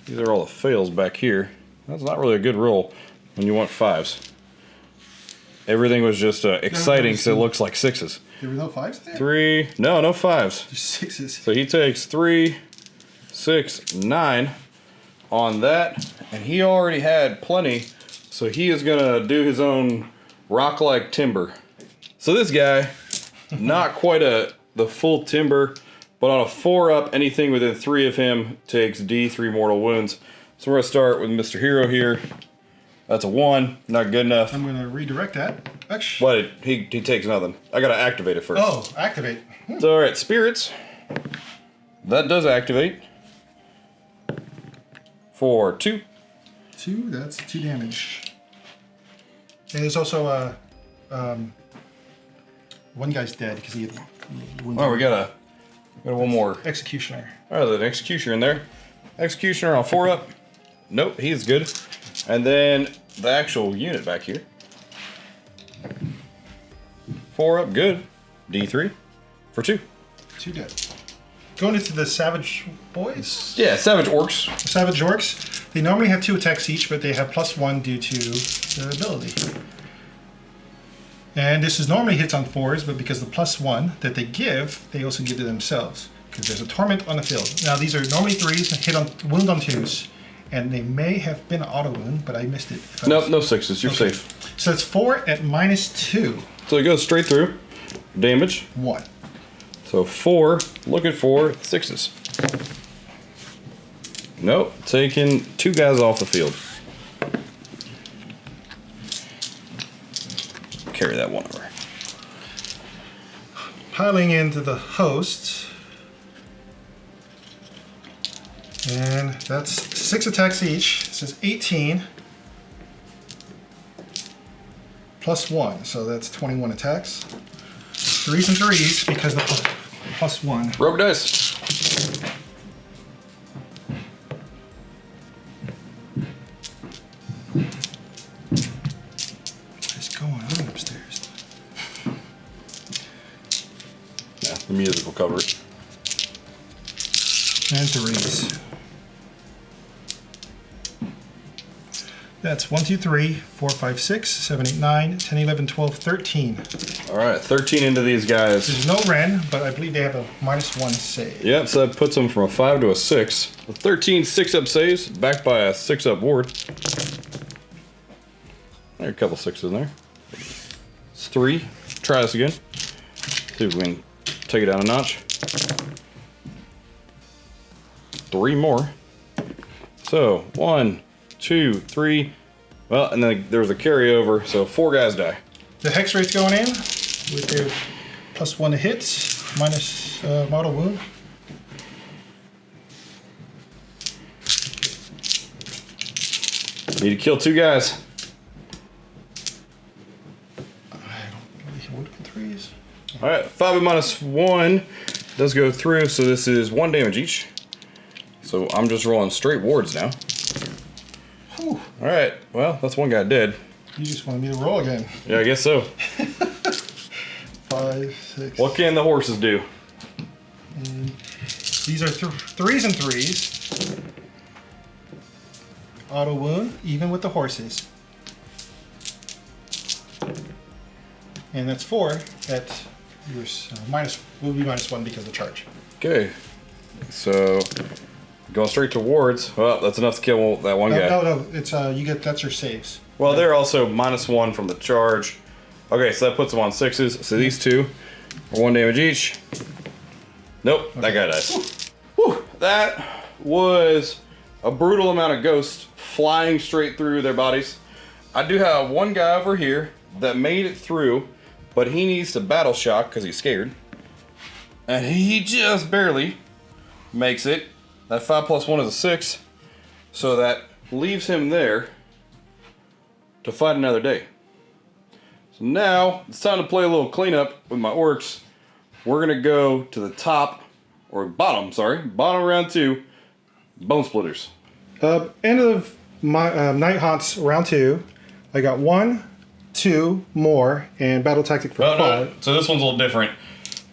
These are all the fails back here. That's not really a good roll when you want 5s. Everything was just exciting because it looks like 6s. There were no 5s there? 3, no 5s. Just 6s. So he takes 3, 6, 9 on that, and he already had plenty, so he is gonna do his own rock-like timber. So this guy, not quite the full timber, but on a 4-up, anything within 3 of him takes D3 mortal wounds. So we're gonna start with Mr. Hero here. That's a 1, not good enough. I'm gonna redirect that. Actually. But he takes nothing. I gotta activate it first. Oh, activate. So, alright, spirits. That does activate. For 2. 2, that's 2 damage. And there's also one guy's dead because he had wounds. Oh, we got one more. Executioner. Alright, there's an Executioner in there. Executioner on 4-up. Nope, he's good. And then the actual unit back here. 4-up, good. D3 for 2. 2 dead. Going into the Savage Boys? Yeah, Savage Orcs. Savage Orcs. They normally have 2 attacks each, but they have +1 due to their ability. And this is normally hits on 4s, but because the +1 that they give, they also give to themselves. Because there's a torment on the field. Now these are normally 3s, hit on wound on 2s. And they may have been auto wound, but I missed it. Nope, no 6s, you're safe. So it's 4 at -2. So it goes straight through. Damage. 1. So 4, looking for 6s. Nope, taking 2 guys off the field. Carry that 1 over. Piling into the host. And that's 6 attacks each. It says 18. +1, so that's 21 attacks. 3s and 3s because the +1. Rogue dice. What is going on upstairs? Yeah, the music will cover it. And 3s. That's 1, 2, 3, 4, 5, 6, 7, 8, 9, 10, 11, 12, 13. All right, 13 into these guys. There's no Ren, but I believe they have a -1 save. Yep, so that puts them from a 5 to a 6. The 13 6-up saves, backed by a 6-up ward. There are a couple 6s in there. It's 3. Try this again. See if we can take it down a notch. 3 more. So, 1, 2, 3. Well, and then there was a carryover, so 4 guys die. The hex rate's going in with their +1 to hits, minus model wound. Need to kill 2 guys. I don't really would with 3s. All right, 5 and -1 does go through, so this is 1 damage each. So I'm just rolling straight wards now. Whew. All right, well, that's 1 guy dead. You just wanted me to roll again. Yeah, I guess so. 5, 6. What can the horses do? And these are 3s and 3s. Auto wound, even with the horses. And that's 4. That yours will be -1 because of charge. Okay, so going straight to wards. Well, that's enough to kill that 1 guy. No, it's you get that's your saves. Well, they're also -1 from the charge. Okay, so that puts them on 6s. So these 2 are 1 damage each. Nope, okay. That guy dies. Whew, that was a brutal amount of ghosts flying straight through their bodies. I do have 1 guy over here that made it through, but he needs to battle shock because he's scared. And he just barely makes it. That 5 + 1 is a 6. So that leaves him there to fight another day. So now it's time to play a little cleanup with my orcs. We're gonna go to the top, or bottom, bottom round 2, Bonesplitterz. End of my Nighthaunt's round 2. I got 1, 2 more, and battle tactic for 5. No. So this one's a little different.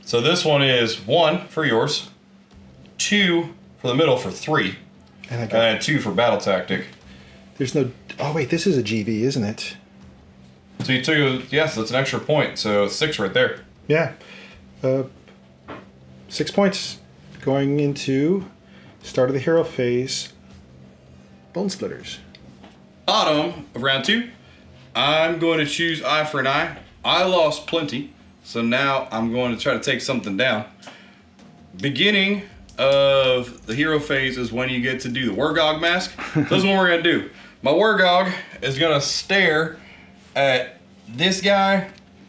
So this one is 1 for yours, 2 for the middle for 3, and 2 for battle tactic. There's no. Oh wait, this is a GV, isn't it? So you took, yes, that's an extra point. So 6 right there. Yeah. 6 points going into start of the hero phase. Bonesplitterz. Bottom of round 2, I'm going to choose eye for an eye. I lost plenty, so now I'm going to try to take something down. Beginning of the hero phase is when you get to do the Wargog mask. This is what we're going to do. My Wargog is going to stare at this guy.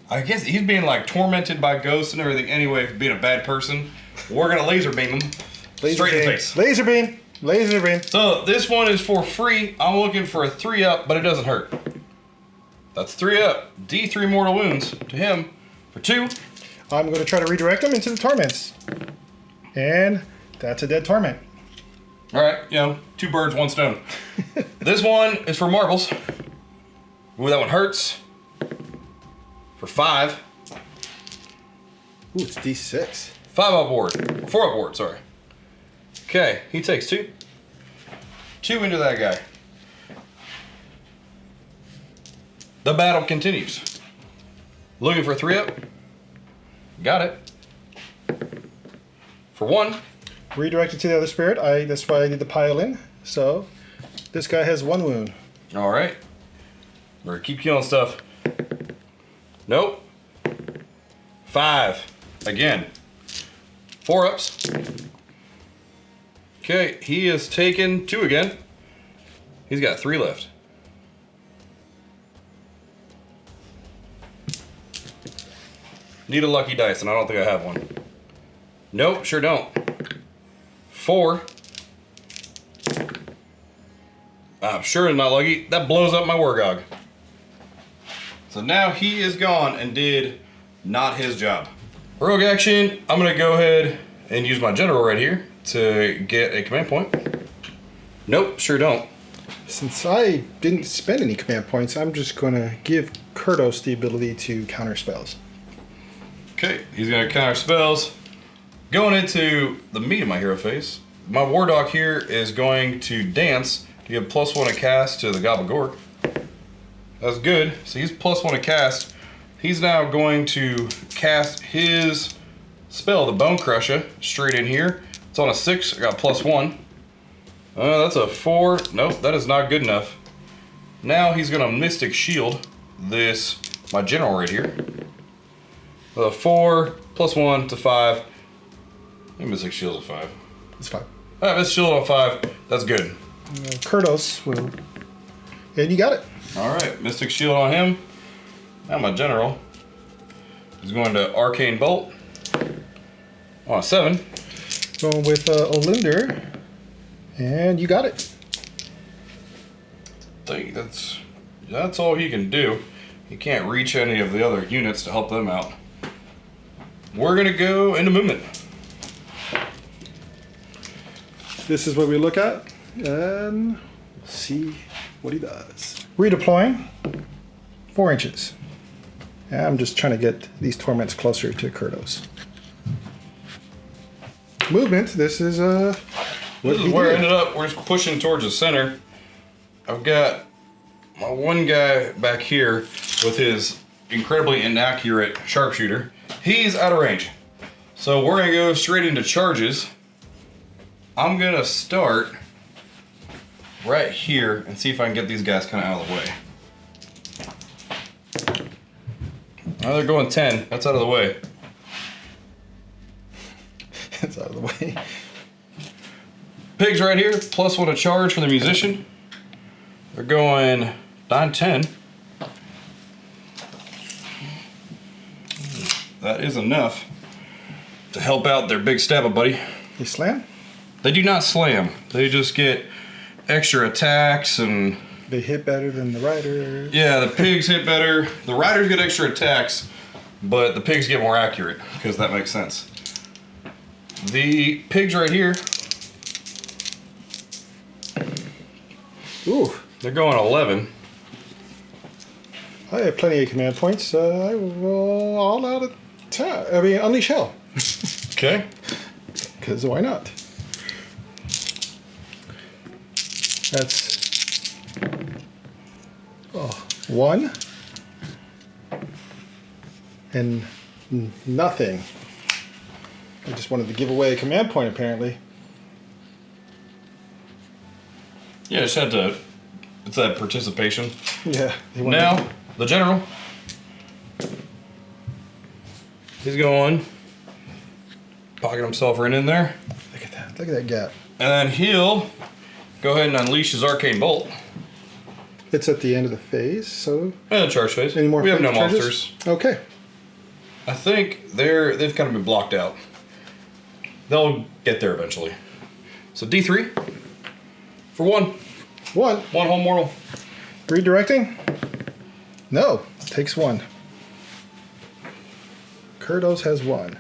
I guess he's being like tormented by ghosts and everything anyway for being a bad person. We're going to laser beam him straight in the face. Laser beam. Laser beam. So this one is for free. I'm looking for a 3-up, but it doesn't hurt. That's 3-up. D3 mortal wounds to him for 2. I'm going to try to redirect him into the torments. And that's a dead torment. All right, 2 birds, 1 stone. This one is for marbles. Ooh, that one hurts. For 5. Ooh, it's D6. 5-up ward. 4-up ward, sorry. Okay, he takes 2. 2 into that guy. The battle continues. Looking for a 3-up. Got it. For 1. Redirected to the other spirit. That's why I did the pile in. So this guy has 1 wound. All right. We're gonna keep killing stuff. Nope. 5. Again. 4-ups. Okay, he has taken 2 again. He's got 3 left. Need a lucky dice, and I don't think I have one. Nope, sure don't. 4. I'm sure it's not lucky. That blows up my Wargog. So now he is gone and did not his job. Rogue action, I'm gonna go ahead and use my general right here to get a command point. Nope, sure don't. Since I didn't spend any command points, I'm just going to give Kurdos the ability to counter spells. Okay, he's gonna counter spells. Going into the meat of my hero phase, my War Dog here is going to dance to give +1 a cast to the Gobagork. That's good. So he's +1 a cast. He's now going to cast his spell, the Bone Crusher, straight in here. It's on a 6. I got +1. That's a 4. Nope, that is not good enough. Now he's gonna Mystic Shield my general right here. 4 +1 to 5. Mystic Shield's a 5. It's 5. Alright, Mystic Shield on 5. That's good. Kurdos will. And you got it. Alright, Mystic Shield on him. Now my general is going to Arcane Bolt on a 7. Going with Olinder. And you got it. I think that's all he can do. He can't reach any of the other units to help them out. We're gonna go into movement. This is what we look at, and see what he does. Redeploying 4 inches. Yeah, I'm just trying to get these torments closer to Kurdos. Movement. This is This is where I ended up. We're just pushing towards the center. I've got my one guy back here with his incredibly inaccurate sharpshooter. He's out of range. So we're gonna go straight into charges. I'm gonna start right here and see if I can get these guys kind of out of the way. Oh, they're going 10. That's out of the way. That's out of the way. Pigs right here, +1 a charge for the musician. They're going 9, 10. That is enough to help out their big stabba buddy. They slam? They do not slam. They just get extra attacks and... They hit better than the riders. Yeah, the pigs hit better. The riders get extra attacks, but the pigs get more accurate, because that makes sense. The pigs right here... Ooh. They're going 11. I have plenty of command points. I will all out attack. Unleash hell. Okay. Because why not? That's 1 and nothing. I just wanted to give away a command point, apparently. Yeah, just had to. It's that participation. Yeah. Now, the general. He's going. Pocket himself right in there. Look at that. Look at that gap. And then he'll go ahead and unleash his Arcane Bolt. It's at the end of the phase, so... And the charge phase. Any more we have no charges? monsters. Okay. I think they've kind of been blocked out. They'll get there eventually. So D3 for 1. 1. 1 whole mortal. Redirecting? No. Takes 1. Kurdos has 1.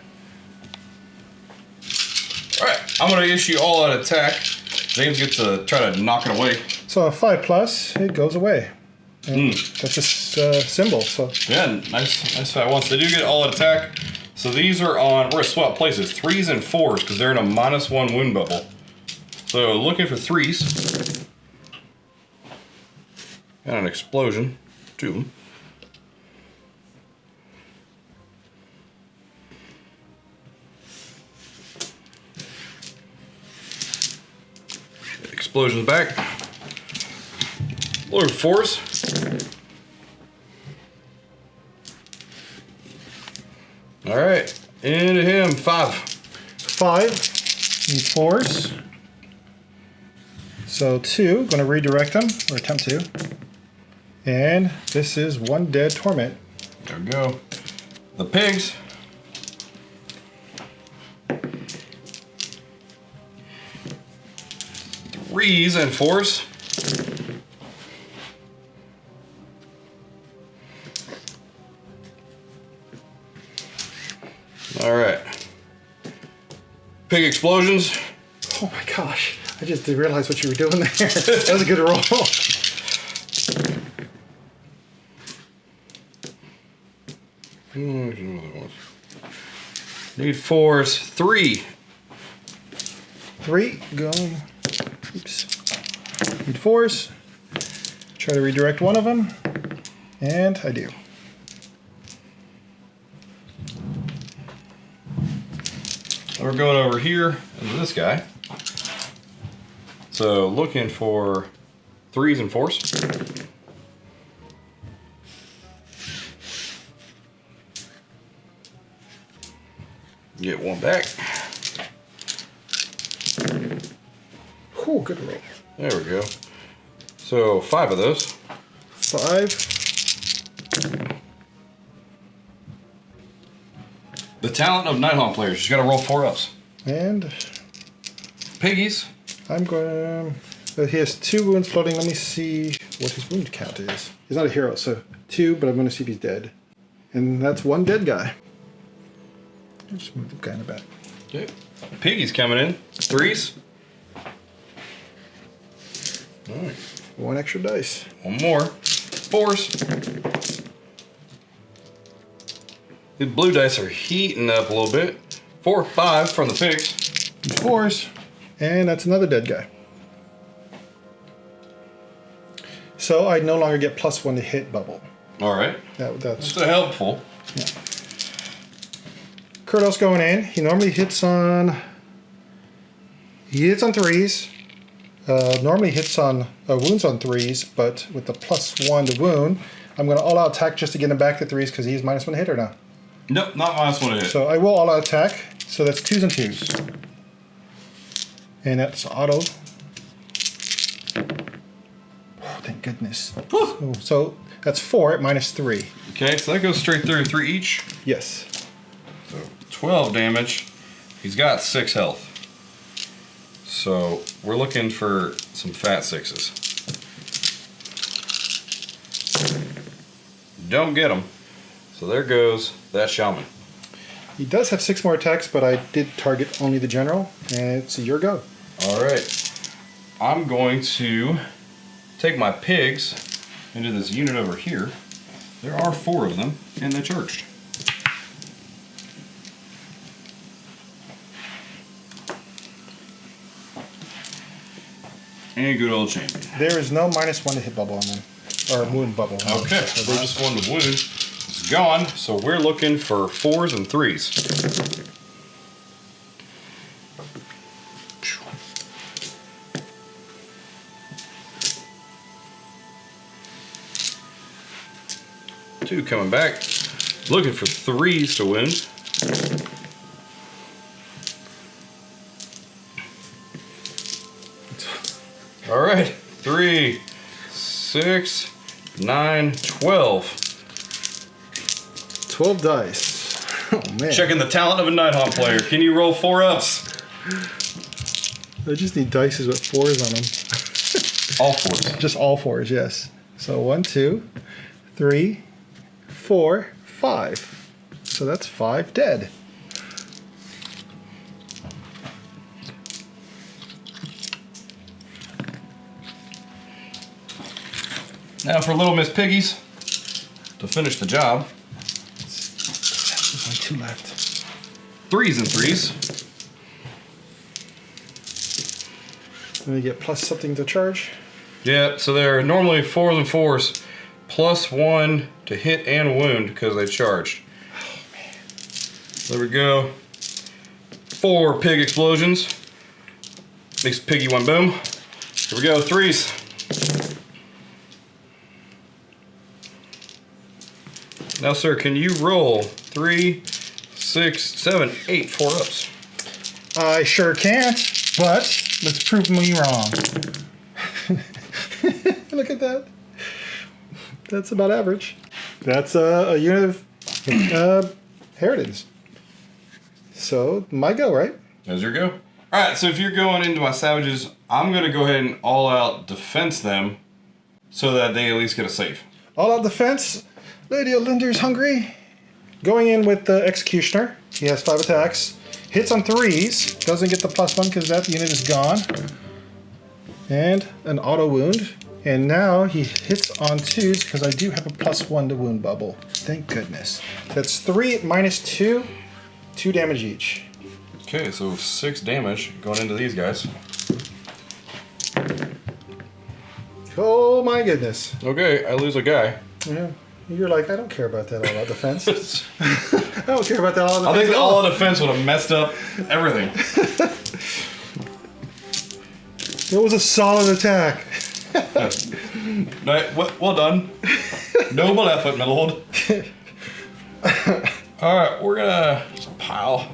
Alright, I'm going to issue all out attack. James gets to try to knock it away. So a 5+, it goes away. And that's just symbol, so... Yeah, nice fat ones. They do get all out attack. So these are on... We're going to swap places. 3s and 4s, because they're in a -1 wound bubble. So looking for 3s. Got an explosion. 2. Explosions back. Lord 4s. All right, into him. 5. 5 and 4s. So 2, going to redirect them, or attempt to. And this is 1 dead torment. There we go. The pigs. Threes and 4s. All right. Pig explosions. Oh my gosh. I just didn't realize what you were doing there. That was a good roll. Need 4s. 3. 3 going. Oops. Need 4s. Try to redirect one of them. And I do. We're going over here into this guy. So looking for 3s and 4s. Get one back. Ooh, good roll. There we go. So 5 of those. 5. The talent of Nighthaunt players. You gotta roll 4 ups. And Piggies. I'm going. He has 2 wounds floating. Let me see what his wound count is. He's not a hero, so 2, but I'm going to see if he's dead. And that's 1 dead guy. I'll just move the guy in the back. Okay. Piggies coming in. 3s. All right. 1 extra dice. 1 more. 4s. These blue dice are heating up a little bit. 4, 5 from the pigs. 4s. And that's another dead guy. So I no longer get +1 to hit bubble. All right. That's Still helpful. yeah. Kurdos going in. He normally hits on. He hits on 3s. Normally hits on wounds on 3s, but with the +1 to wound, I'm going to all-out attack just to get him back to 3s because he's -1 hitter now. Nope, not -1 to hit. So I will all-out attack. So that's 2s and 2s, and that's auto. Oh, thank goodness. So that's 4 at -3. Okay, so that goes straight through 3 each. Yes. So 12 damage. He's got 6 health. So we're looking for some fat 6s. Don't get them. So there goes that shaman. He does have 6 more attacks, but I did target only the general, and it's your go. All right. I'm going to take my pigs into this unit over here. There are 4 of them, and they charged. And good old champion. There is no -1 to hit bubble on them, or wound bubble. Okay, so they just won the wound. It's gone, so we're looking for 4s and 3s. Two coming back. Looking for 3s to win. All right, 3, 6, 9, 12. 12 dice. Oh man. Checking the talent of a Nighthaunt player. Can you roll 4 ups? I just need dice with 4s on them. All 4s. Just all 4s, yes. So 1, 2, 3, 4, 5. So that's 5 dead. Now for Little Miss Piggies, to finish the job. There's only 2 left. 3s and 3s. Let me get plus something to charge. Yep, so they're normally 4s and 4s, +1 to hit and wound because they charged. Oh man. There we go. 4 pig explosions. Makes Piggy 1 boom. Here we go, 3s. Now, sir, can you roll 3, 6, 7, 8 4 ups? I sure can't, but let's prove me wrong. Look at that. That's about average. That's a unit of Heritance. So, my go, right? There's your go. All right, so if you're going into my savages, I'm going to go ahead and all-out defense them so that they at least get a save. All out defense. Lady Olinder's hungry. Going in with the Executioner, he has 5 attacks. Hits on 3s, doesn't get the +1 because that unit is gone. And an auto wound. And now he hits on 2s because I do have a +1 to wound bubble. Thank goodness. That's 3 -2, 2 damage each. Okay, so 6 damage going into these guys. Oh my goodness. Okay, I lose a guy. Yeah. You're like, I don't care about that all-out defense. I don't care about that all-out defense. I think the all-out defense would have messed up everything. It was a solid attack. Well done. Noble effort, my lord. Alright, we're gonna just pile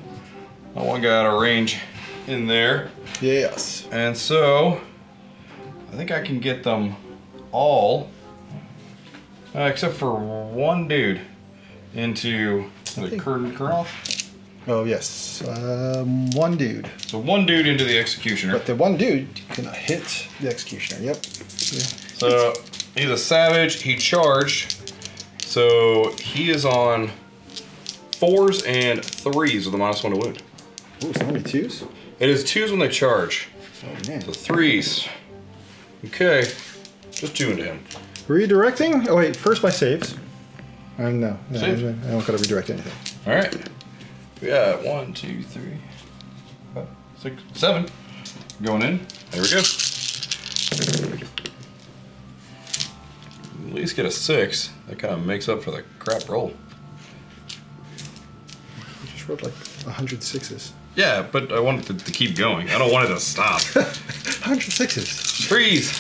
that one guy out of range in there. Yes. And so, I think I can get them all, except for one dude, into the Colonel. Oh, yes. One dude. So one dude into the Executioner. But the one dude can hit the Executioner. Yep. Yeah. So he's a savage. He charged. So he is on 4s and 3s with a -1 to wound. Ooh, so many 2s? It is 2s when they charge. Oh, man. So 3s. Okay. Just 2 into him. Redirecting? Oh, wait. First my saves. No. Saves? I don't got to redirect anything. All right. We got 1, 2, 3, 5, 6, 7 going in. There we go. At least get a 6. That kind of makes up for the crap roll. You just rolled like 100 6s. Yeah, but I wanted to keep going. I don't want it to stop. 100 6s. 3s.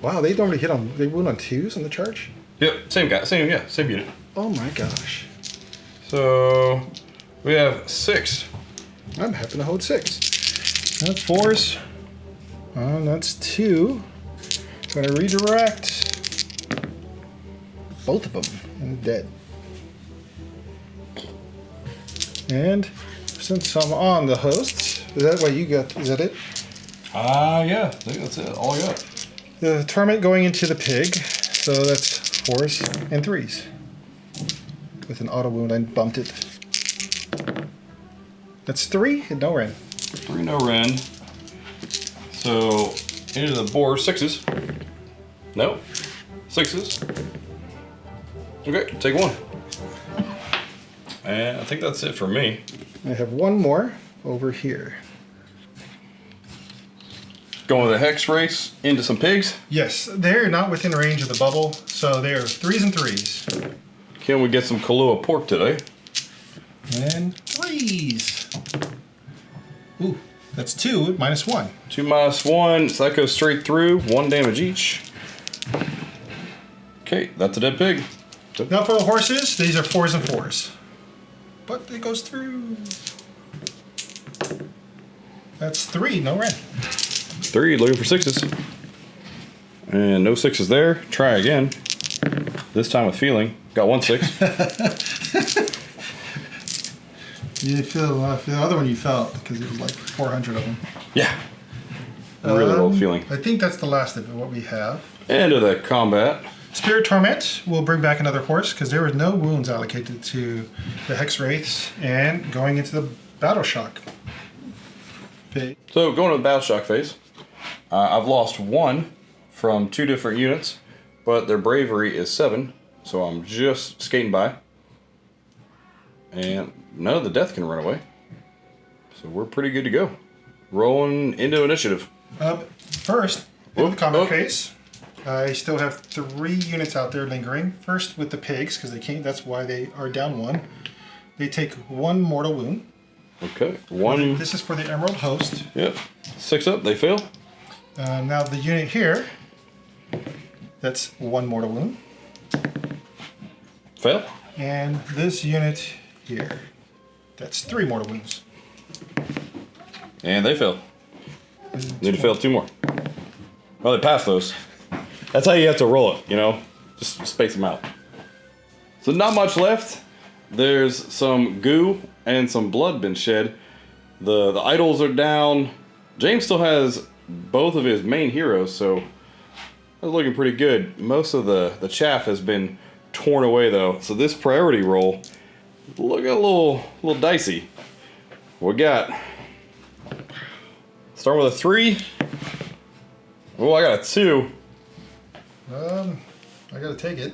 Wow, they normally hit on, they wound on 2s on the charge? Yep, same guy, same unit. Oh my gosh. So we have 6. I'm happy to hold 6. That's 4s. That's 2. Gonna redirect both of them and dead. And since I'm on the hosts, is that what you got? Is that it? Yeah, I think that's it. All I got. The torment going into the pig, so that's 4s and 3s. With an auto wound, I bumped it. That's 3 and no rend. 3 no rend. So into the boar 6s. No, 6s. Okay, take 1. And I think that's it for me. I have one more over here. Going with a hex race into some pigs. Yes, they're not within range of the bubble, so they are 3s and 3s. Can we get some Kahlua pork today? And 3s. Ooh, that's 2 -1. 2 -1, so that goes straight through. 1 damage each. Okay, that's a dead pig. Now for the horses, these are 4s and 4s. But it goes through. That's 3, no rend. 3, looking for 6s. And no 6s there. Try again. This time with feeling. Got 1 6. You feel the other one you felt because it was like 400 of them. Yeah. Really rolled feeling. I think that's the last of what we have. End of the combat. Spirit Torment will bring back another horse because there were no wounds allocated to the Hex Wraiths, and going into the Battle Shock phase. So going to the Battle Shock phase. I've lost 1 from 2 different units, but their bravery is 7, so I'm just skating by. And none of the death can run away. So we're pretty good to go. Rolling into initiative. First, in the combat phase, I still have 3 units out there lingering. First with the pigs, because they can't, that's why they are down 1. They take 1 mortal wound. Okay, 1. This is for the Emerald Host. Yep, 6 up, they fail. Now the unit here, that's 1 mortal wound. Fail. And this unit here, that's 3 mortal wounds. And they fail. Need to fail 2 more. Well, they pass those. That's how you have to roll it, you know? Just space them out. So not much left. There's some goo and some blood been shed. The idols are down. James still has both of his main heroes, so that's looking pretty good. Most of the chaff has been torn away though. So this priority roll, looking a little dicey. What we got? Starting with a 3. Oh, I got a 2. I gotta take it.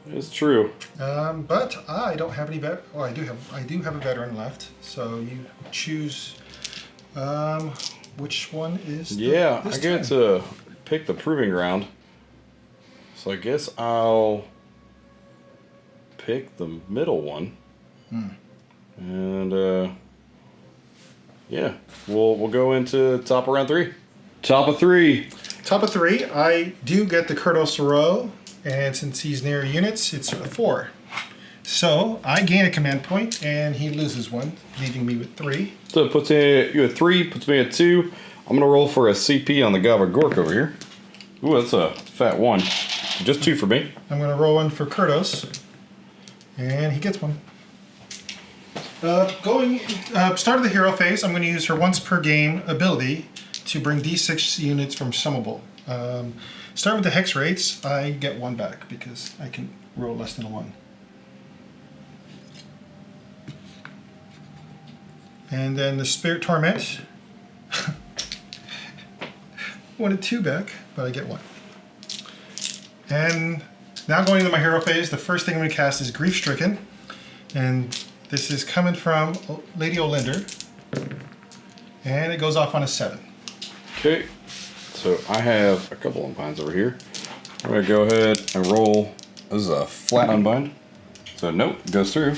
It's true. But I don't have any vet. Oh, I do have a veteran left. So you choose. Which one is? Yeah, I get to pick the proving ground. So I guess I'll pick the middle one. And yeah, we'll go into top of round 3. Top of 3. Top of 3. I do get the Kurdos row, and since he's near units, it's a 4. So I gain a command point, and he loses 1, leaving me with 3. So it puts you at 3, puts me at 2. I'm gonna roll for a CP on the Gava Gork over here. Ooh, that's a fat 1. Just 2 for me. I'm gonna roll 1 for Kurdos, and he gets 1. Start of the hero phase, I'm going to use her once per game ability to bring D6 units from summable. Start with the hex rates, I get 1 back because I can roll less than a 1. And then the Spirit Torment, I wanted 2 back, but I get 1. And now going into my hero phase, the first thing I'm going to cast is Grief Stricken, and this is coming from Lady Olinder, and it goes off on a 7. Okay, so I have a couple unbinds over here. I'm gonna go ahead and roll. This is a flat unbind, so nope, it goes through.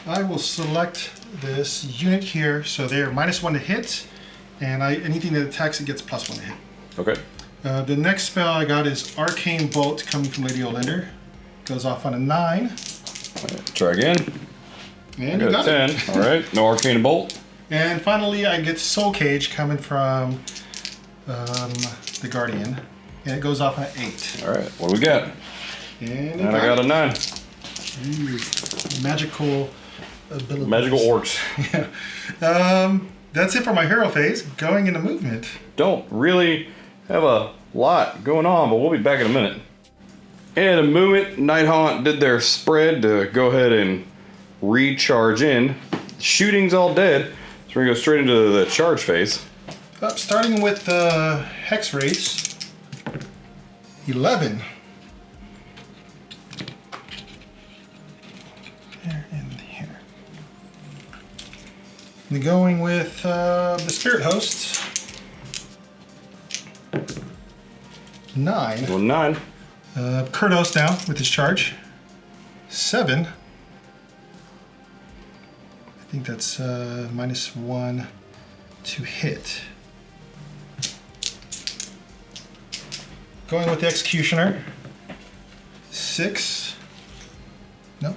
I will select this unit here, so they're -1 to hit, and anything that attacks it gets +1 to hit. Okay. The next spell I got is Arcane Bolt coming from Lady Olinder. Goes off on a 9. Try again. And I you got got a 10. it. All right, no Arcane Bolt. And finally, I get Soul Cage coming from the Guardian, and it goes off on an 8. All right, what do we got? And I got a 9. Ooh, magical abilities. Magical orcs. Yeah. That's it for my hero phase. Going into movement. Don't really have a lot going on, but we'll be back in a minute. And in movement, Nighthaunt did their spread to go ahead and recharge in. Shooting's all dead, so we're gonna go straight into the charge phase. Starting with the hex rates, 11. There and here. And going with the Spirit Hosts, 9. Well, 9. Kurdos now with his charge, 7. I think that's -1 to hit. Going with the Executioner, 6. No.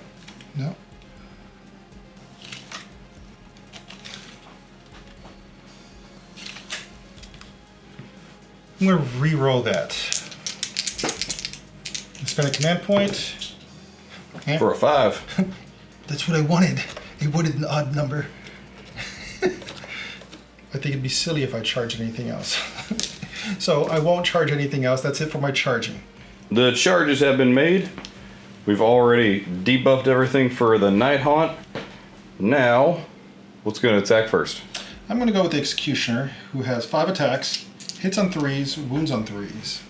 I'm going to re-roll that. Spend a command point. And For a 5. that's what I wanted. I wanted an odd number. I think it'd be silly if I charged anything else. So I won't charge anything else. That's it for my charging. The charges have been made. We've already debuffed everything for the Nighthaunt. Now, what's going to attack first? I'm going to go with the Executioner, who has 5 attacks, hits on 3s, wounds on 3s,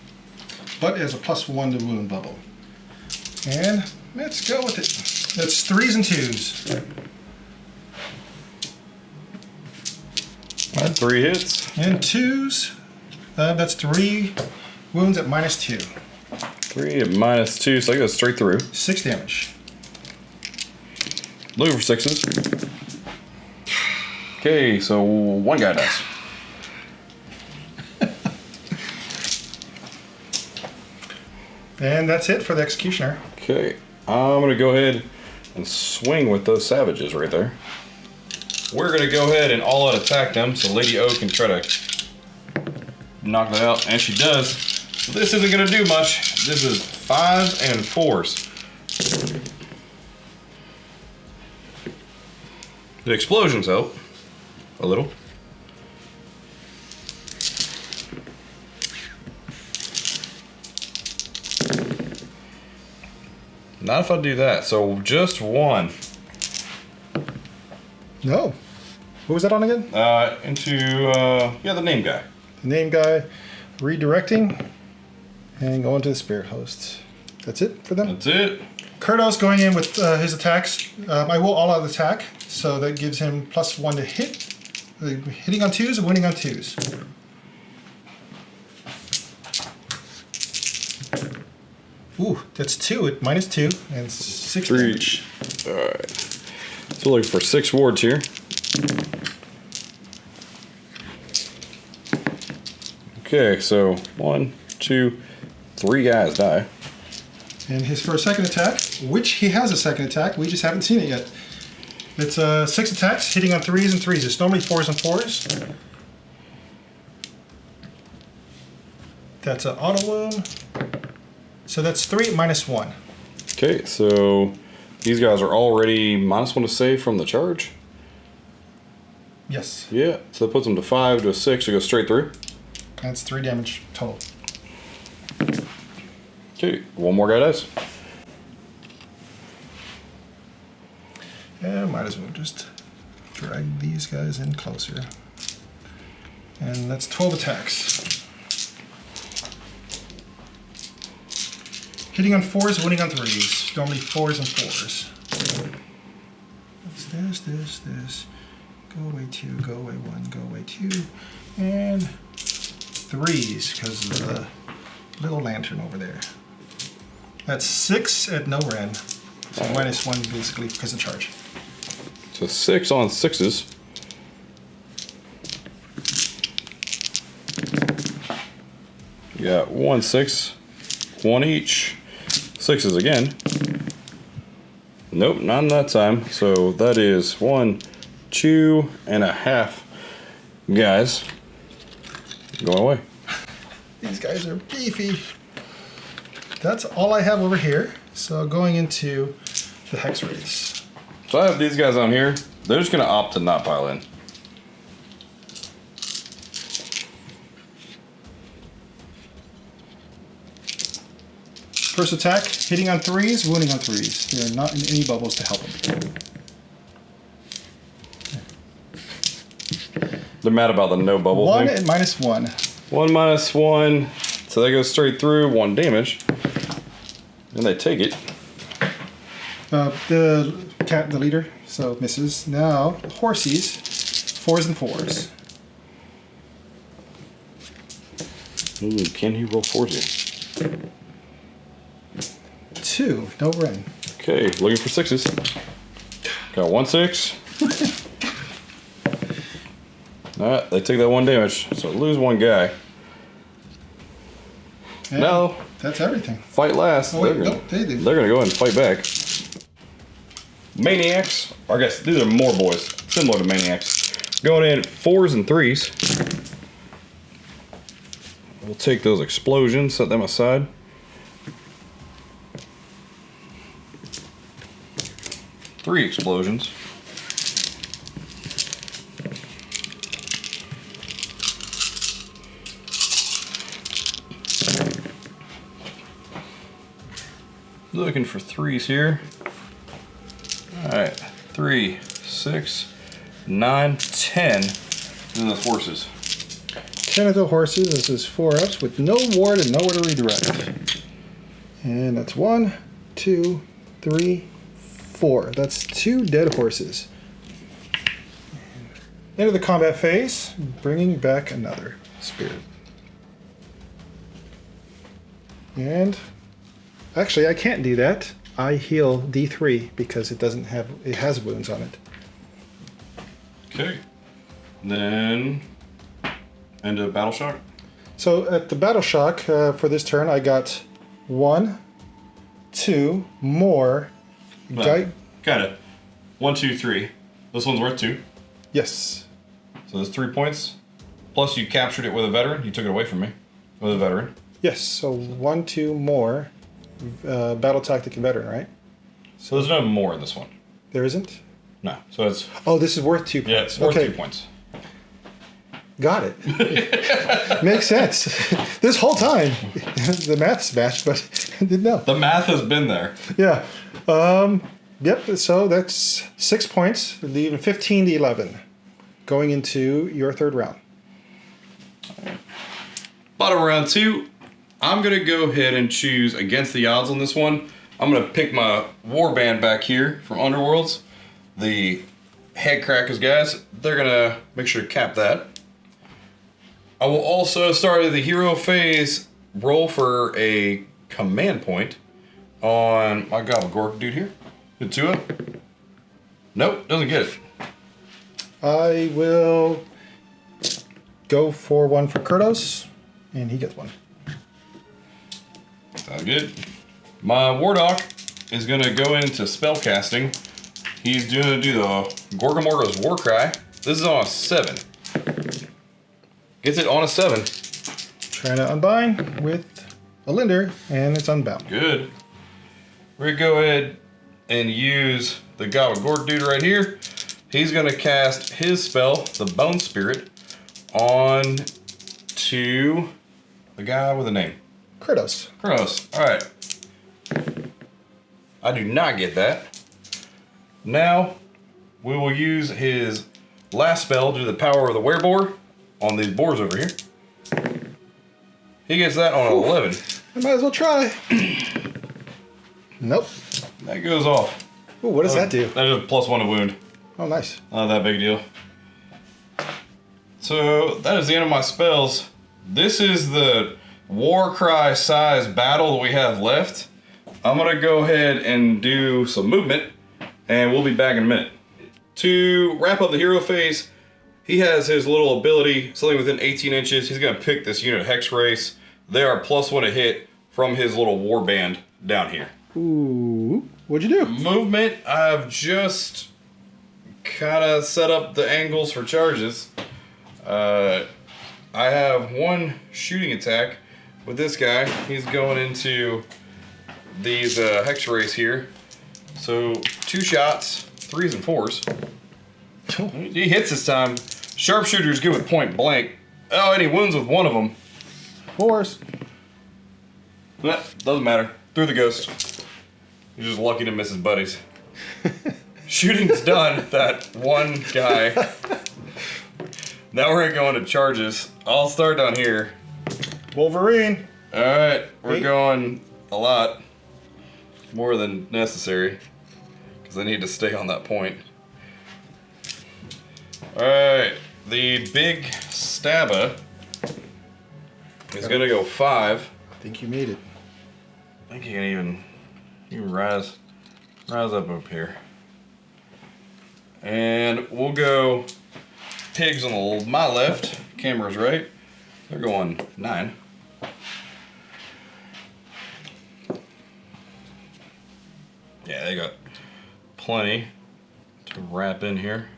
but has a +1 to wound bubble. And let's go with it. That's 3s and 2s. Alright, 3 hits. And 2s, that's 3 wounds at -2. 3 at -2, so I go straight through. 6 damage. Looking for 6s. Okay, so 1 guy dies. And that's it for the Executioner. Okay, I'm gonna go ahead and swing with those savages right there. We're gonna go ahead and all out attack them so Lady O can try to knock that out, and she does. So this isn't gonna do much. This is 5s and 4s. The explosions help a little. Not if I do that. So just one. No. What was that on again? The name guy. The name guy, redirecting, and going to the spirit host. That's it for them? That's it. Kurdos going in with his attacks. I will all-out attack, so that gives him +1 to hit. Hitting on 2s and winning on 2s. Ooh, that's 2 at -2 and 6 damage. Alright. So looking for 6 wards here. Okay, so 1, 2, 3 guys die. And his for a second attack, which he has a second attack, we just haven't seen it yet. It's 6 attacks, hitting on 3s and 3s. It's normally 4s and 4s. That's an auto wound. So that's 3 at -1. Okay, so these guys are already -1 to save from the charge. Yes. Yeah, so that puts them to 5 to a 6 to go straight through. That's 3 damage total. Okay, one more guy dies. Yeah, might as well just drag these guys in closer. And that's 12 attacks. Hitting on 4s, winning on 3s. Normally 4s and 4s. That's this. Go away 2, go away 1, go away 2. And 3s, because of the little lantern over there. That's 6 at no ren. So -1 basically because of charge. So 6 on 6s. You got 1 6, 1 each. 6s again. Nope, not in that time. So that is 1, 2.5 guys going away. These guys are beefy. That's all I have over here. So going into the hex race. So I have these guys on here. They're just gonna opt to not pile in. First attack, hitting on 3s, wounding on 3s. They're not in any bubbles to help them. They're mad about the no bubble 1 thing. at -1. 1 -1. So they go straight through, 1 damage. And they take it. The cat, the leader, so misses. Now, horsies, 4s and 4s. Ooh, can he roll 4s here? 2, no ren. Okay, looking for 6s. Got 1 6. Alright, they take that 1 damage, so lose 1 guy. And no. That's everything. Fight last. Oh, wait, they're nope, they do. gonna go ahead and fight back. Maniacs, or I guess these are more boys, similar to Maniacs. Going in 4s and 3s. We'll take those explosions, set them aside. Three explosions. Looking for 3s here. Alright, 3, 6, 9, 10. And those horses. 10 of the horses. This is 4 ups with no ward and nowhere to redirect. And that's 1, 2, 3, 4. That's 2 dead horses. End of the combat phase, bringing back another spirit. And actually, I can't do that. I heal D3 because it doesn't have, it has wounds on it. Okay. Then end of battle shock. So at the battle shock for this turn, I got 1, 2 more. Got it. 1, 2, 3. This one's worth 2. Yes. So there's 3 points. Plus you captured it with a veteran. You took it away from me with a veteran. Yes. So 1, 2 more. Battle tactic and veteran, right? So there's no more in this one. There isn't? No. So it's Oh, this is worth 2 points. yeah, it's worth okay. 2 points. Got it. Makes sense. This whole time, the math smashed, but didn't know. The math has been there. Yeah. Yep. So that's 6 points, leaving 15 to 11, going into your third round. Bottom round 2. I'm gonna go ahead and choose against the odds on this one. I'm gonna pick my warband back here from Underworlds. The head crackers guys. They're gonna make sure to cap that. I will also start the hero phase roll for a command point on my Gork dude here. Get to it. Nope, doesn't get it. I will go for one for Kurtos, and he gets one. Sounds good. My Wardock is gonna go into spell casting. He's gonna do the Gorgamorgo's Warcry. This is on a 7. Gets it on a 7. Trying to unbind with a Linder, and it's unbound. Good. We're gonna go ahead and use the God of Gork dude right here. He's gonna cast his spell, the Bone Spirit, on to the guy with a name. Kurtos. Kronos. Alright. I do not get that. Now, we will use his last spell to do the power of the Wereboar on these boars over here. He gets that on an 11. I might as well try. Nope. That goes off. Ooh, what does that do? That is +1 to wound. Oh, nice. Not that big deal. So, that is the end of my spells. This is the Warcry size battle that we have left. I'm gonna go ahead and do some movement, and we'll be back in a minute. To wrap up the hero phase, he has his little ability, something within 18 inches. He's gonna pick this unit Hex Race. They are +1 to hit from his little warband down here. Ooh, what'd you do? Movement, I've just kind of set up the angles for charges. I have one shooting attack with this guy. He's going into these Hex Race here. So 2 shots, 3s and 4s. He hits this time. Sharpshooter's good with point blank. Oh, and he wounds with one of them. 4s. Doesn't matter. Through the ghost. He's just lucky to miss his buddies. Shooting's done. That one guy. Now we're gonna go into charges. I'll start down here. Wolverine. Alright, we're going a lot more than necessary because I need to stay on that point. Alright, the big stabba is gonna go 5. I think you made it. I think you can even rise up here. And we'll go pigs on my left, camera's right. They're going 9. Yeah, they got plenty to wrap in here.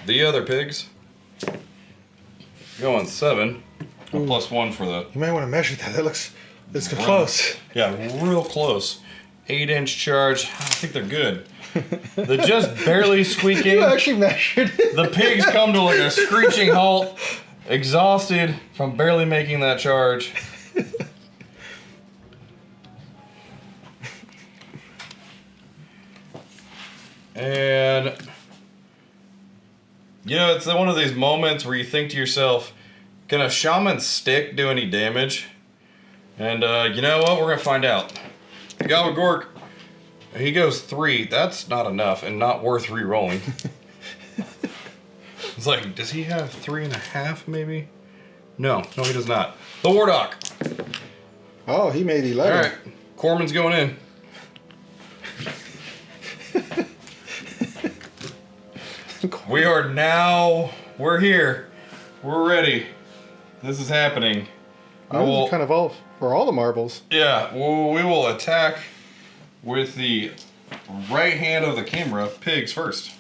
The other pigs going 7. +1 for the... You might want to measure that. That looks close. Yeah, real close. 8-inch charge. I think they're good. They're just barely squeaking. You actually measured it. The pigs come to like a screeching halt, exhausted from barely making that charge. And you know, it's one of these moments where you think to yourself, can a shaman stick do any damage? And you know what? We're gonna find out. The guy with Gork, he goes 3. That's not enough and not worth re-rolling. It's like, does he have 3.5 maybe? No, he does not. The Wardock. Oh, he made 11. All right, Corman's going in. We're here. We're ready. This is happening. This is kind of all for all the marbles. Yeah, we will attack with the right hand of the camera, pigs first.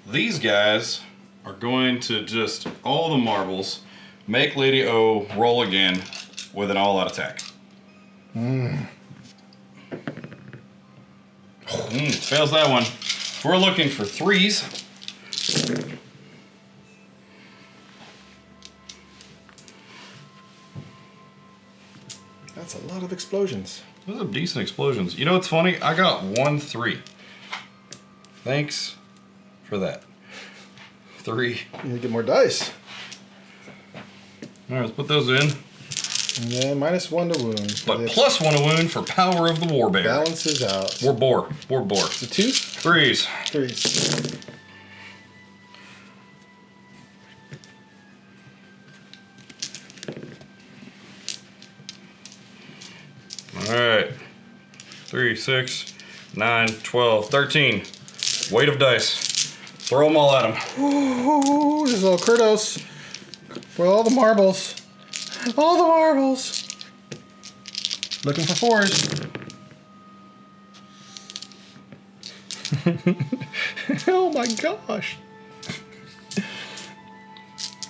These guys are going to just, all the marbles, make Lady O roll again with an all-out attack. Fails that one. We're looking for 3s. That's a lot of explosions. Those are decent explosions. You know what's funny? I got 1 3. Thanks for that. 3. You need to get more dice. Alright, let's put those in. And then -1 to wound. But +1 to wound for power of the war bear. Balances out. War boar. The 2s? 3s. 3s. Alright. 3, 6, 9, 12, 13. Weight of dice. Throw them all at him. Ooh, there's little Kurdos. For all the marbles. All the marbles. Looking for 4s. Oh my gosh.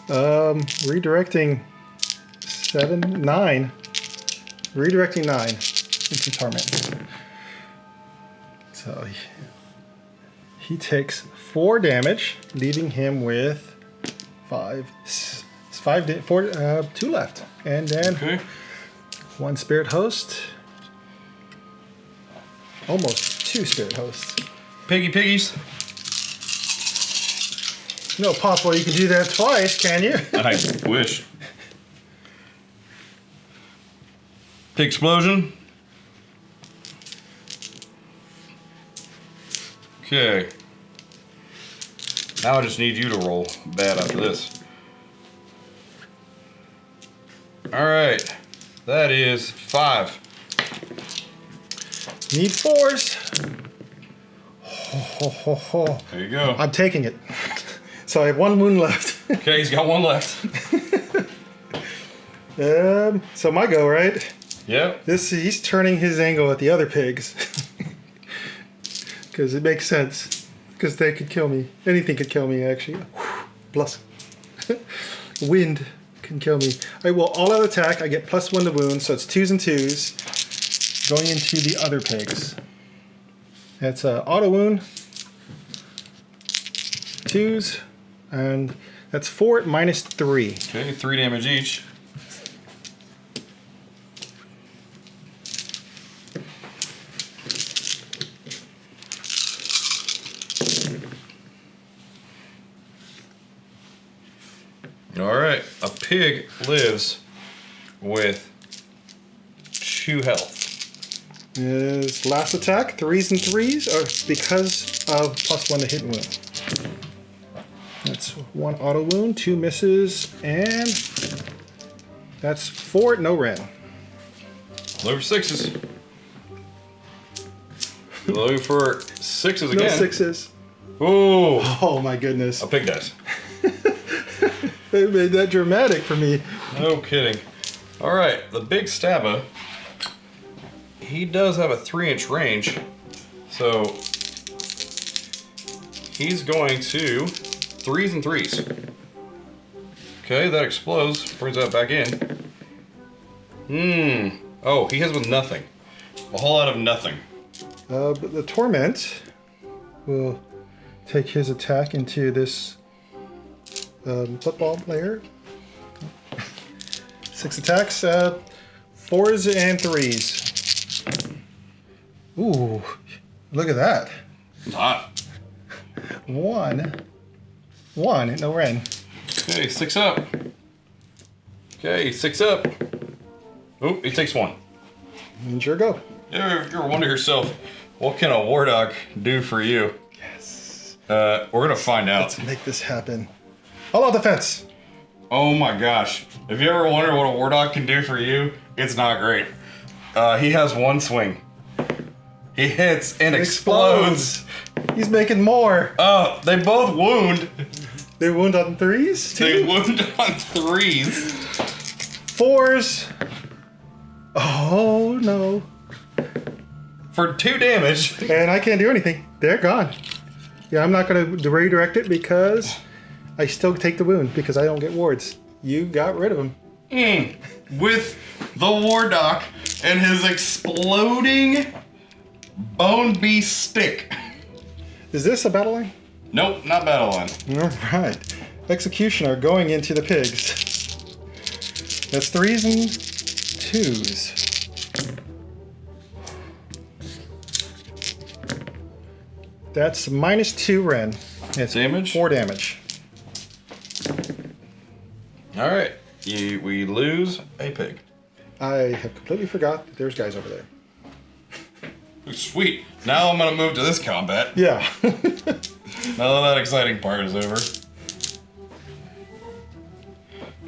Redirecting 9. Redirecting 9 into torment. So he takes 4 damage, leaving him with 2 left, and then 1 spirit host. Almost 2 spirit hosts. Piggies. No possible you can do that twice, can you? I wish. Pig explosion. Okay. Now I just need you to roll bad after this. Alright. That is 5. Need 4s. Ho, ho, ho. There you go. I'm taking it. So I have 1 wound left. Okay, he's got 1 left. So my go, right? Yep. He's turning his angle at the other pigs. Because it makes sense. Because they could kill me. Anything could kill me, actually. Plus. Wind can kill me. I will all-out attack. I get +1 to wound, so it's 2s and 2s. Going into the other pigs. That's auto wound. 2s. And that's 4 at -3. Okay, 3 damage each. Alright, a pig lives with 2 health. His last attack, 3s and 3s, are because of +1 to hit and wound. That's 1 auto wound, 2 misses, and that's 4 at no ren. Looking for 6s. Looking for 6s again. No 6s. Ooh. Oh my goodness. A pig dice. They made that dramatic for me. No kidding. Alright, the big Stabba, he does have a 3-inch range, so he's going to 3s and 3s. Okay, that explodes, brings that back in. Oh, he has with nothing. A whole lot of nothing. But the Torment will take his attack into this football player. 6 attacks, 4s and 3s. Ooh, look at that. It's hot. 1, no ren. Okay, 6 up. Okay, 6 up. Oh, he takes 1. And sure go. You're wondering to yourself, what can a war dog do for you? Yes. We're gonna find out. Let's make this happen. All out defense. Oh my gosh. If you ever wonder what a war dog can do for you, it's not great. He has 1 swing. He hits and explodes. He's making more. Oh, they both wound. They wound on 3s too? They wound on 3s. 4s. Oh no. For 2 damage. And I can't do anything. They're gone. Yeah, I'm not going to redirect it because I still take the wound because I don't get wards. You got rid of him. With the war dog and his exploding bone beast stick. Is this a battle line? Nope, not battle line. All right. Executioner going into the pigs. That's 3s and 2s. That's -2 Ren. It's Damage? 4 damage. All right, we lose a pig. I have completely forgot that there's guys over there. Sweet. Now I'm gonna move to this combat. Yeah. Now that exciting part is over.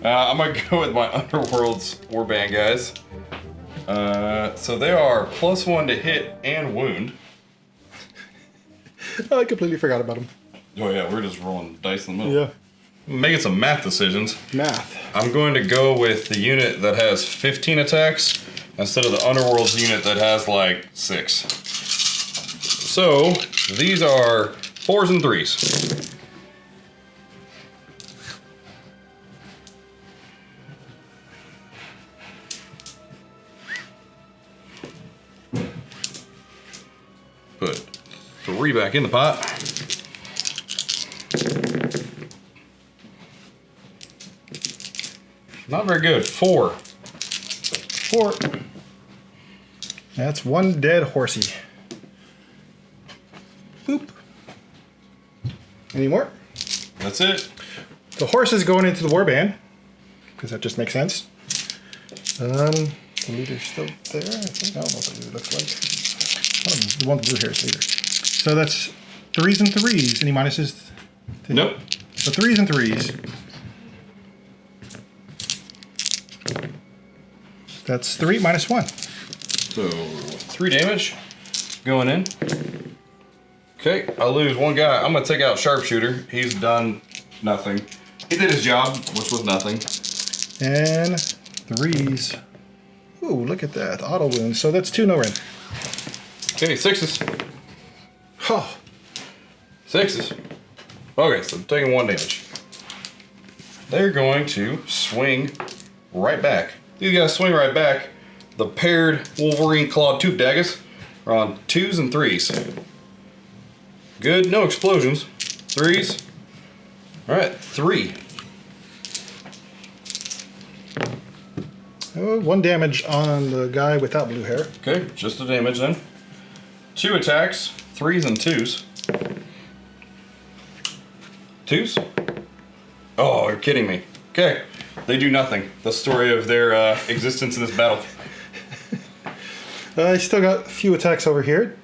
I'm gonna go with my Underworld's Warband guys. So they are +1 to hit and wound. I completely forgot about them. Oh yeah, we're just rolling dice in the middle. Yeah. Making some math decisions. Math. I'm going to go with the unit that has 15 attacks instead of the Underworld's unit that has like 6. So these are 4s and 3s. Put 3 back in the pot. Not very good. 4. 4. That's 1 dead horsey. Boop. Any more? That's it. The horse is going into the warband, because that just makes sense. The leader's still there, I think. I don't know what the leader looks like. The one with the blue hair is leader. So that's 3s and 3s. Any minuses? Nope. So 3s and 3s. That's 3 minus 1. So 3 damage going in. Okay, I lose 1 guy. I'm gonna take out Sharpshooter. He's done nothing. He did his job, which was nothing. And 3s. Ooh, look at that. Auto wound. So that's 2 no Ren. Okay, 6s. Oh. 6s. Okay, so I'm taking 1 damage. They're going to swing right back. These guys swing right back. The paired Wolverine Clawed Tooth Daggers are on 2s and 3s. Good, no explosions. 3s. Alright, 3. Oh, 1 damage on the guy without blue hair. Okay, just the damage then. 2 attacks, 3s and 2s. 2s? Oh, you're kidding me. Okay, they do nothing. The story of their existence in this battle. I still got a few attacks over here.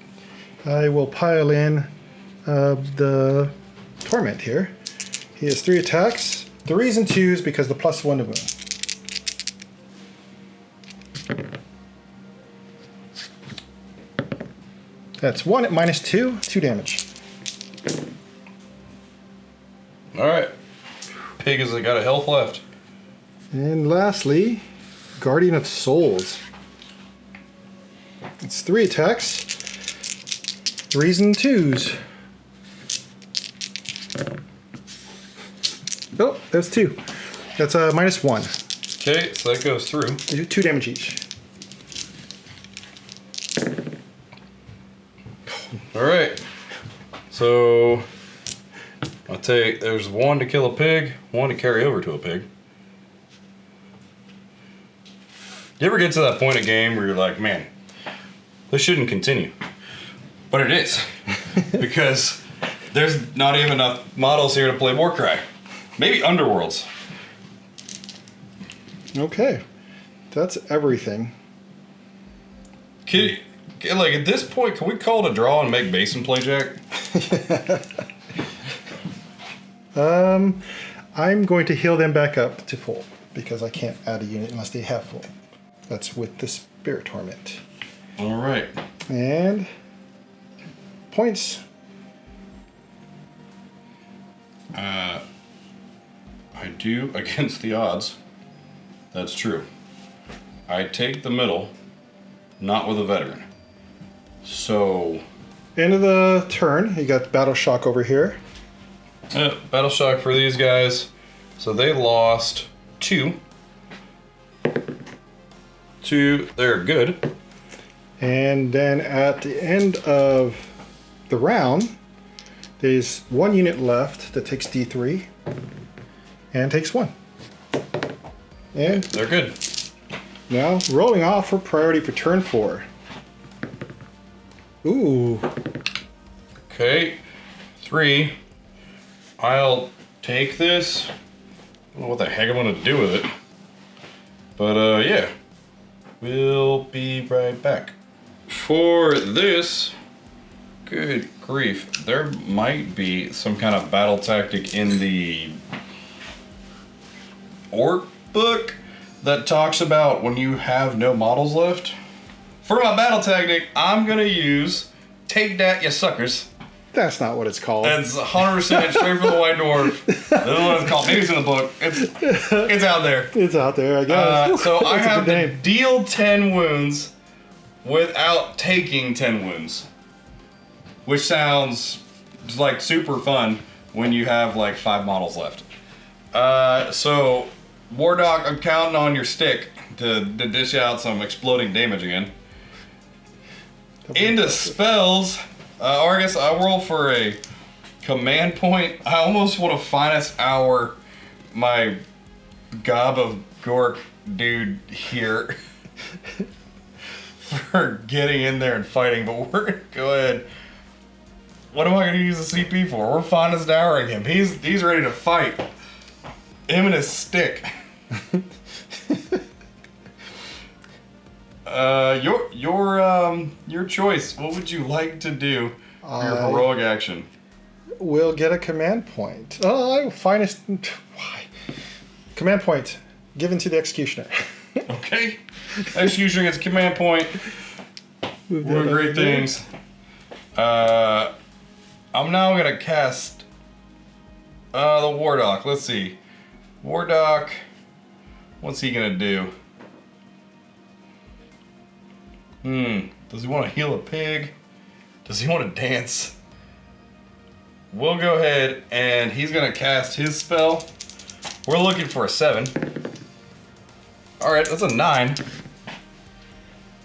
I will pile in the Torment here. He has 3 attacks, 3s and 2s because the +1 to wound. That's 1 at -2, 2 damage. Alright. Pig has got a health left. And lastly, Guardian of Souls. It's 3 attacks, 3s and 2s. Oh, that's 2. That's -1. Okay, so that goes through. They do 2 damage each. Alright. So I'll take, there's 1 to kill a pig, 1 to carry over to a pig. You ever get to that point in a game where you're like, man, this shouldn't continue? But it is. Because there's not even enough models here to play Warcry. Maybe Underworlds. Okay, that's everything. Like at this point, can we call it a draw and make Basin play Jack? I'm going to heal them back up to full because I can't add a unit unless they have full. That's with the Spirit Torment. All right. And points. I do against the odds. That's true. I take the middle, not with a veteran. So, End of the turn. You got Battle Shock over here. battle shock for these guys. So they lost 2. 2, they're good. And then at the end of the round, There's 1 unit left that takes D3 and takes 1. And they're good. now rolling off for priority for turn 4. Ooh. Okay, 3. I'll take this. I don't know what the heck I'm gonna do with it. But yeah. We'll be right back. For this, good grief, there might be some kind of battle tactic in the Orruk book that talks about when you have no models left. For my battle tactic, I'm gonna use Take That, Ya Suckers. That's not what it's called. That's 100% straight from the White Dwarf. That's what it's called. Maybe it's in the book. It's out there. It's out there, I guess. So I That's a have good to name. deal 10 wounds without taking 10 wounds. Which sounds like super fun when you have like 5 models left. So, Wardock, I'm counting on your stick to dish out some exploding damage again. Into spells, or I guess I roll for a command point. I almost want to finest hour my Gob of Gork dude here for getting in there and fighting, but we're gonna go ahead. What am I gonna use the CP for? We're finest houring him. He's ready to fight. Him and his stick. Your choice. What would you like to do for your heroic action? We'll get a command point. Oh, finest. Why? Command point given to the executioner. Okay. Executioner gets a command point. We're doing great things. I'm now gonna cast the Wardock. Let's see. Wardock, what's he gonna do? Does he want to heal a pig? Does he want to dance? We'll go ahead and he's gonna cast his spell. We're looking for a 7. Alright, that's a 9.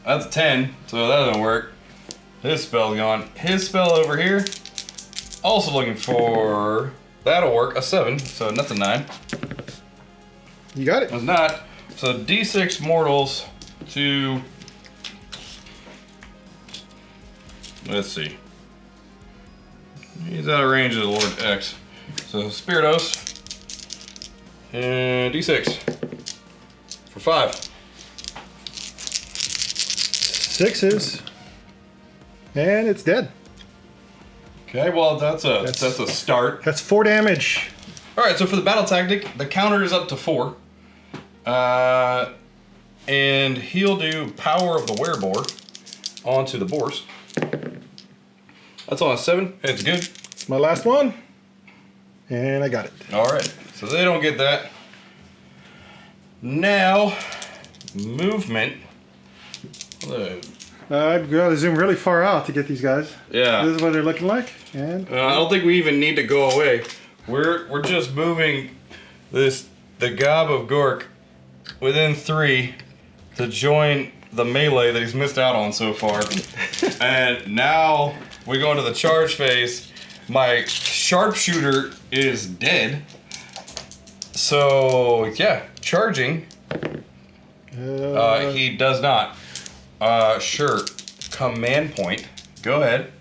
That's a 10, so that doesn't work. His spell's gone. His spell over here, also looking for, that'll work, a 7, so that's a 9. You got it. It's not. So D6 mortals to, let's see. He's out of range of the Lord X. So Spiritos and D6 for 5. 6s. And it's dead. Okay, well that's a start. That's 4 damage. All right, so for the battle tactic, the counter is up to 4. And he'll do Power of the Werebore onto the boars. That's on a 7. It's good. It's my last one. And I got it. All right, so they don't get that. Now, movement. I've got to zoom really far out to get these guys. Yeah. This is what they're looking like. And I don't think we even need to go away. We're just moving the Gob of Gork within 3 to join the melee that he's missed out on so far. And now we go into the charge phase. My sharpshooter is dead. So yeah, charging. He does not. Sure. Command point. Go ahead.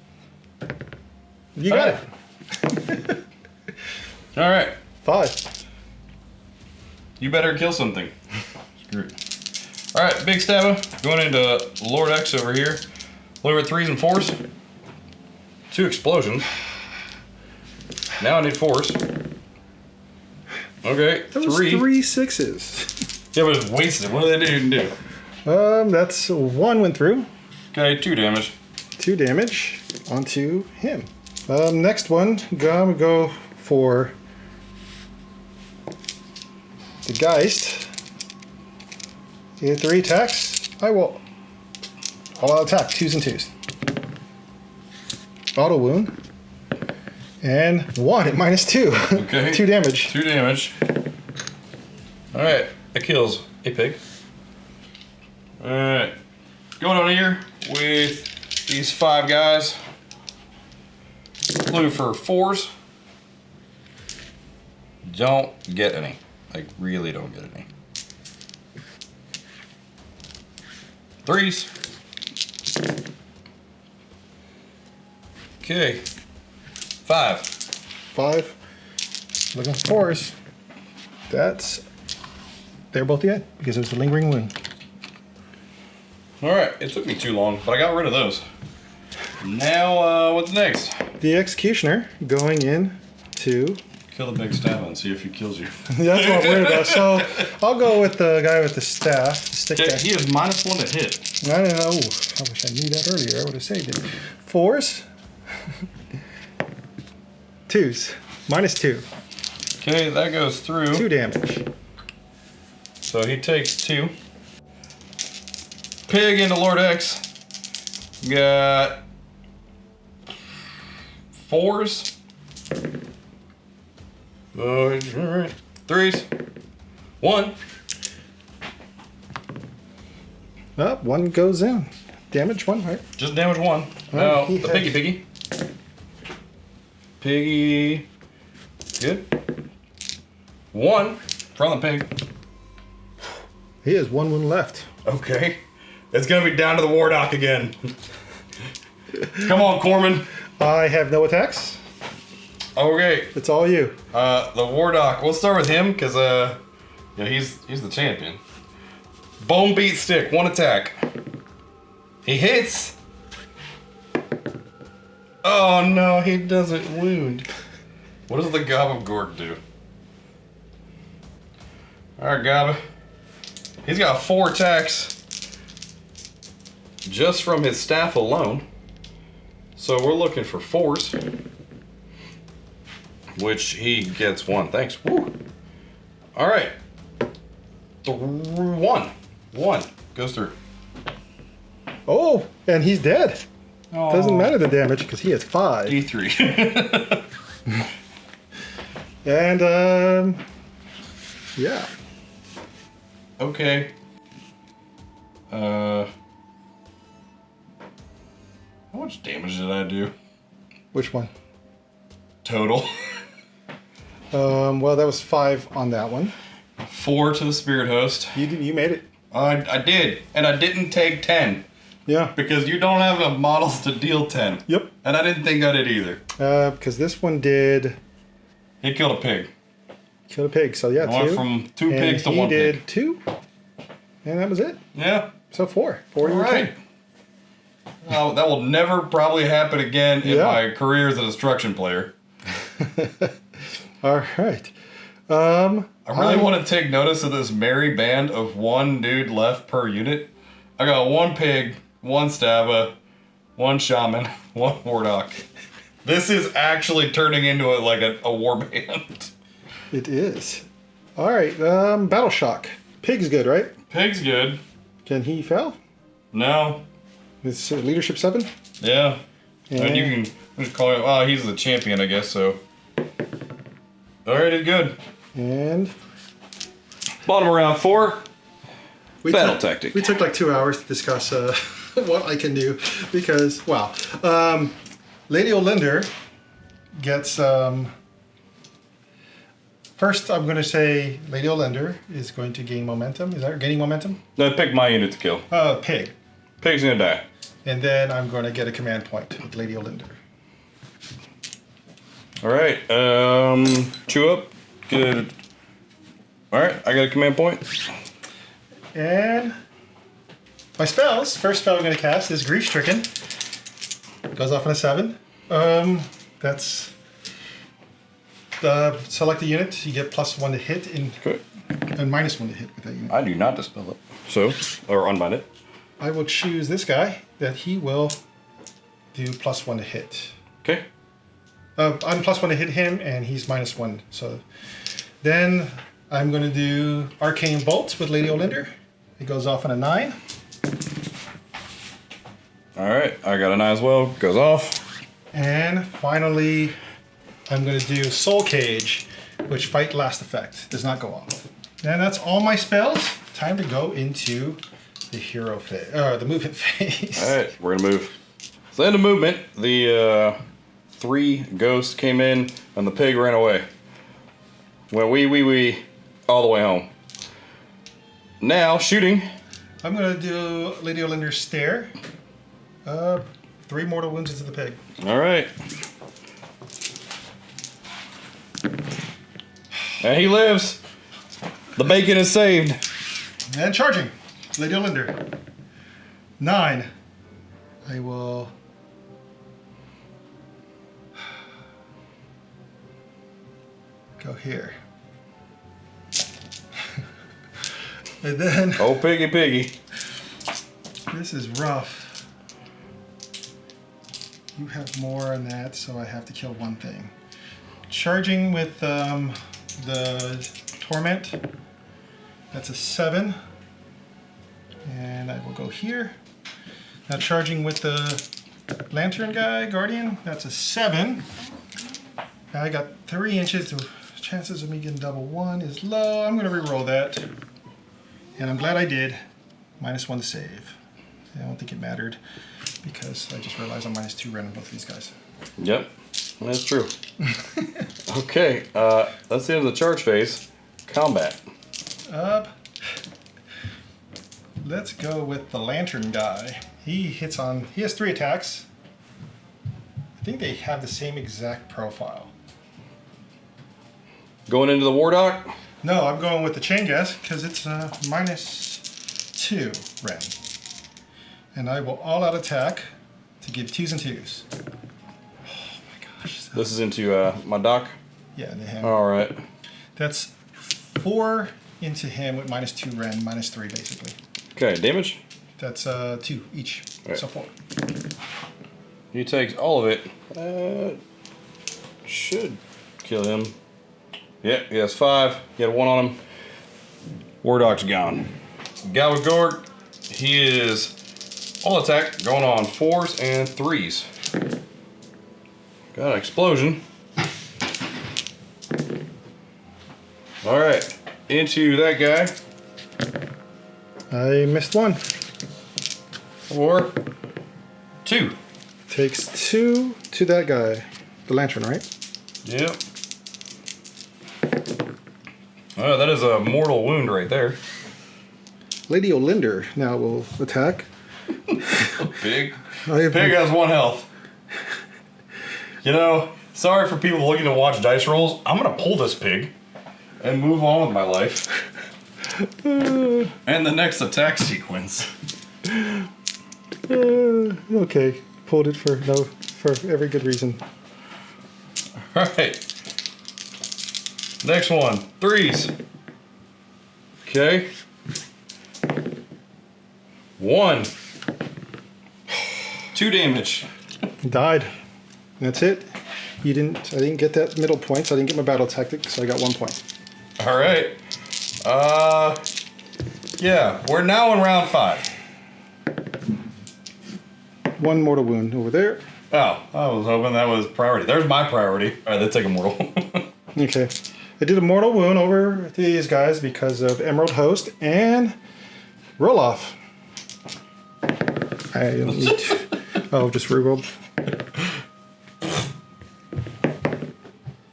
you got it. All right. 5. You better kill something. Screw it. All right, big stabba. Going into Lord X over here. Look at 3s and 4s. 2 explosions. Now I need 4s. Okay, That was 3. 3 6s. Yeah, but it's wasted. What did they even do? That's 1 went through. Okay, 2 damage. 2 damage onto him. Next one, I'm gonna go for the Geist. Get 3 attacks. I'll attack 2s and 2s. Auto wound. And 1 at -2. Okay. 2 damage. 2 damage. Alright, that kills a pig. Alright. Going on here with these 5 guys. Blue for 4s. Don't get any. Like, really don't get any. 3s. Okay. 5. 5. Looking for 4s. They're both dead because it was a lingering wound. Alright, it took me too long, but I got rid of those. Now, what's next? The Executioner going in to... Kill the big staff and see if he kills you. That's what I'm worried about. So, I'll go with the guy with the staff. The stick Okay, staff. he is -1 to hit. I don't know. I wish I knew that earlier. I would have saved it. 4s. 2s. -2. Okay, that goes through. 2 damage. So he takes 2. Pig into Lord X. Got 4s. 3s. 1. Up, 1 goes in. Damage 1, right? Just damage 1. Now, the piggy. Piggy. Good. 1 from the pig. He has 1 wound left. Okay. It's gonna be down to the Wardock again. Come on, Corman. I have no attacks. Okay. It's all you. The Wardock. We'll start with him because yeah, he's the champion. Bone beat stick, 1 attack. He hits. Oh no, he doesn't wound. What does the Gob of Gord do? Alright, Gob. He's got 4 attacks just from his staff alone. So we're looking for 4s. Which he gets 1. Thanks. Woo. Alright. 1. 1 goes through. Oh, and he's dead. Oh. Doesn't matter the damage because he has 5. D3. And yeah. Okay. How much damage did I do? Which one? Total. Well, that was 5 on that one. 4 to the Spirit Host. You made it. I did, and I didn't take 10. Yeah. Because you don't have enough models to deal 10. Yep. And I didn't think I did either. Because this one did... He killed a pig. Killed a pig, so yeah, I 2. went from 2 pigs to 1 pig. He pig. did 2. And that was it. Yeah. So 4. 4 All right. Oh, that will never probably happen again in my career as a destruction player. All right. I really want to take notice of this merry band of 1 dude left per unit. I got 1 pig, 1 Stava, 1 shaman, 1 Wardock. This is actually turning into a war band. It is. All right. Battle Shock. Pig's good, right? Pig's good. Can he fail? No. It's leadership 7. Yeah. And you can just call him. Oh, he's the champion, I guess. So. All right, did good. And bottom of round 4. Battle tactic. We took like 2 hours to discuss what I can do because, wow. Lady Olinder gets... First, I'm going to say Lady Olinder is going to gain momentum. Is that gaining momentum? No, pick my unit to kill. Pig. Pig's going to die. And then I'm going to get a command point with Lady Olinder. All right. 2 up. Good. All right, I got a command point. And my spells. First spell I'm going to cast is Grief Stricken. Goes off on a 7. That's select a unit. You get +1 to hit and -1 to hit with that unit. I do not dispel it. So, or unbind it. I will choose this guy that he will do +1 to hit. Okay. I'm +1 to hit him, and he's -1. So then I'm going to do Arcane Bolt with Lady Olinder. It goes off on a 9. All right, I got a 9 as well. Goes off. And finally, I'm going to do Soul Cage, which fight last effect. Does not go off. And that's all my spells. Time to go into the hero phase, the movement phase. All right, we're gonna move. So in the movement, the 3 ghosts came in, and the pig ran away. Went wee, all the way home. Now, shooting. I'm going to do Lady Olinder's Stare. 3 mortal wounds into the pig. All right. And he lives. The bacon is saved. And charging. Lady Olinder. 9. I will... go here. And then... Oh, piggy. This is rough. You have more on that, so I have to kill one thing. Charging with the Torment. That's a 7. And I will go here. Now charging with the Lantern guy, Guardian. That's a 7. I got 3 inches. The chances of me getting double 1 is low. I'm going to reroll that. And I'm glad I did. -1 to save. I don't think it mattered because I just realized I'm -2 red on both of these guys. Yep, that's true. Okay, that's the end of the charge phase. Combat. Up. Let's go with the Lantern guy. He has 3 attacks. I think they have the same exact profile. Going into the War Dock? No, I'm going with the Chain Gas because it's -2 ren. And I will all-out attack to give 2s and 2s. Oh my gosh. This is into my dock? Yeah, they have. All right. That's 4 into him with -2 ren, -3 basically. Okay, damage? That's 2 each, right. so 4. He takes all of it. Should kill him. Yep, he has 5. He had 1 on him. War Dock's gone. Galagord, he is all attack, going on 4s and 3s. Got an explosion. All right, into that guy. I missed 1. For 2. Takes 2 to that guy. The Lantern, right? Yep. Oh, that is a mortal wound right there. Lady Olinder now will attack. Pig has 1 health. You know, sorry for people looking to watch dice rolls. I'm gonna pull this pig and move on with my life. And the next attack sequence. Okay, pulled it for every good reason. All right. Next one, 3s. Okay. 1. 2 damage. Died. That's it. I didn't get that middle point, so I didn't get my battle tactic, so I got 1 point. All right. Yeah, we're now in round 5. 1 mortal wound over there. Oh, I was hoping that was priority. There's my priority. All right, let's take a mortal. Okay. I did a mortal wound over to these guys because of Emerald Host and roll off. I don't need to. Oh, just reroll.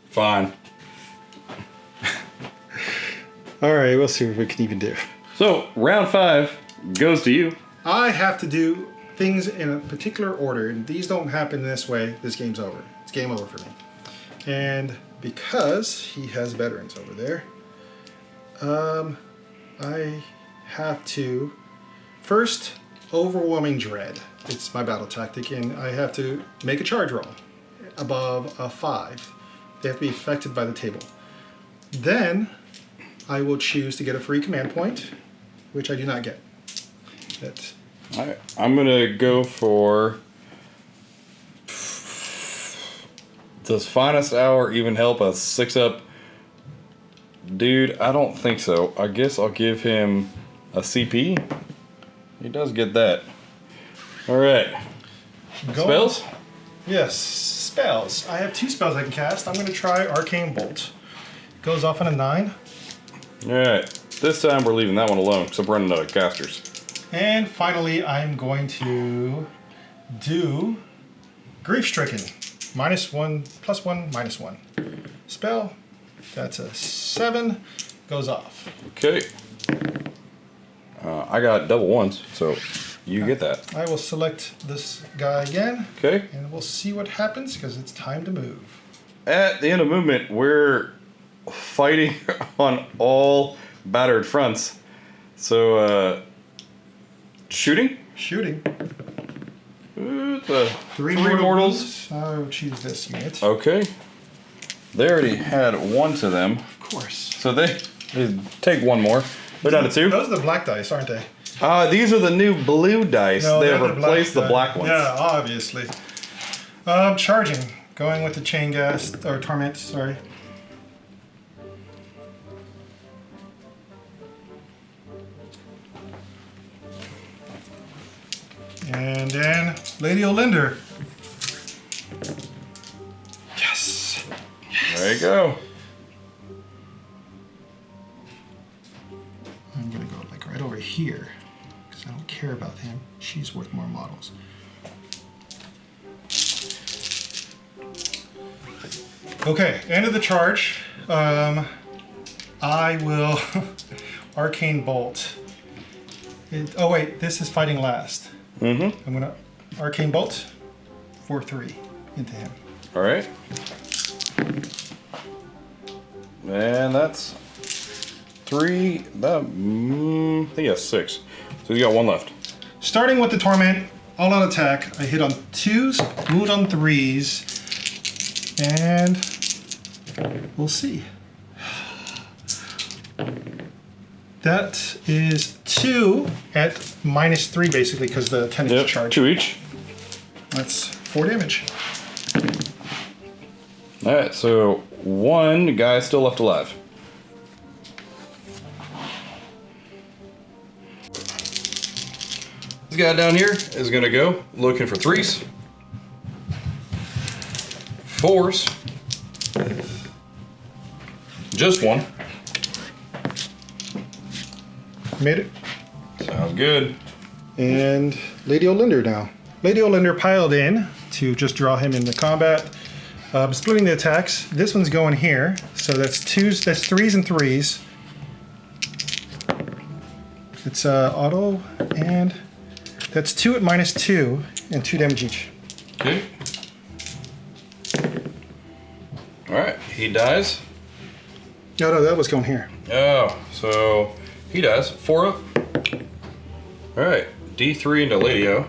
Fine. All right, we'll see what we can even do. So, round 5 goes to you. I have to do things in a particular order, and these don't happen this way, this game's over. It's game over for me. And because he has veterans over there, I have to first overwhelming dread. It's my battle tactic, and I have to make a charge roll above a 5. They have to be affected by the table. Then I will choose to get a free command point, which I do not get. That's Alright, I'm gonna go for... Does Finest Hour even help a 6-up? Dude, I don't think so. I guess I'll give him a CP. He does get that. Alright. Spells? Yes, spells. I have 2 spells I can cast. I'm going to try Arcane Bolt. Goes off on a 9. Alright. This time we're leaving that one alone because I'm running out of casters. And finally, I'm going to do Grief Stricken. -1, +1, -1. Spell, that's a 7, goes off. Okay. I got double ones, so you get that. I will select this guy again. Okay. And we'll see what happens because it's time to move. At the end of movement, we're fighting on all battered fronts. So, shooting? Shooting. Three mortals. I'll choose this unit. Okay. They already had one to them. Of course. So they take one more. They're down to 2. Those are the black dice, aren't they? These are the new blue dice. No, they they're have replaced the black ones. Yeah, obviously. Charging. Going with the chain gas, or torment, sorry. And then Lady Olinder. Yes. There you go. I'm gonna go like right over here because I don't care about him. She's worth more models. Okay, end of the charge. I will Arcane Bolt. Oh wait, this is fighting last. I'm gonna Arcane Bolt for 3 into him. All right. And that's 3. I think he has 6. So you got 1 left. Starting with the Torment, all out attack. I hit on 2s, wound on 3s, and we'll see. That is 2 at -3 basically because the 10 is charged. 2 each. That's 4 damage. All right, so 1 guy still left alive. This guy down here is gonna go looking for 3s, 4s, just 1. Made it. Sounds good. And Lady Olinder now. Lady Olinder piled in to just draw him into combat. Splitting the attacks. This one's going here, so that's 2s. That's 3s and 3s. It's auto, and that's 2 at -2 and 2 damage each. Okay. All right, he dies. No, that was going here. Oh, so he dies. 4 up. All right, D3 into Lady O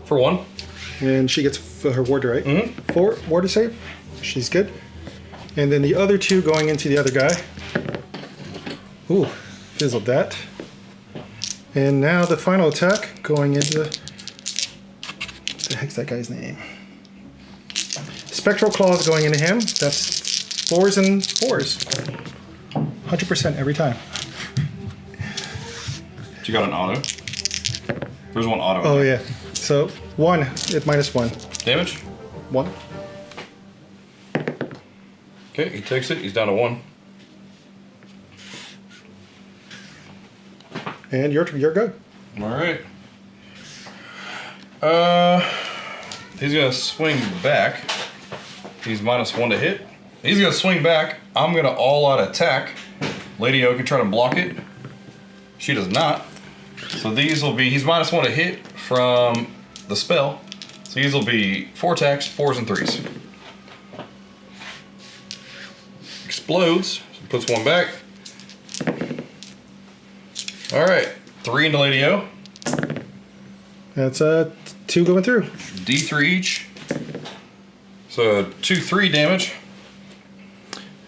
for 1. And she gets her ward, right? 4 ward to save. She's good. And then the other 2 going into the other guy. Ooh, fizzled that. And now the final attack going into... What the heck's that guy's name? Spectral Claws going into him. That's 4s and 4s. 100% every time. You got an auto. There's 1 auto. Oh yeah. So 1 at -1. Damage? 1. Okay, he takes it. He's down to 1. And you're good. All right. He's gonna swing back. He's -1 to hit. He's gonna swing back. I'm gonna all-out attack. Lady O can try to block it. She does not. So these will be, he's -1 to hit from the spell. So these will be 4 attacks, 4s and 3s. Explodes, so puts 1 back. All right, 3 into Lady O. That's 2 going through. D3 each. So 2-3 damage.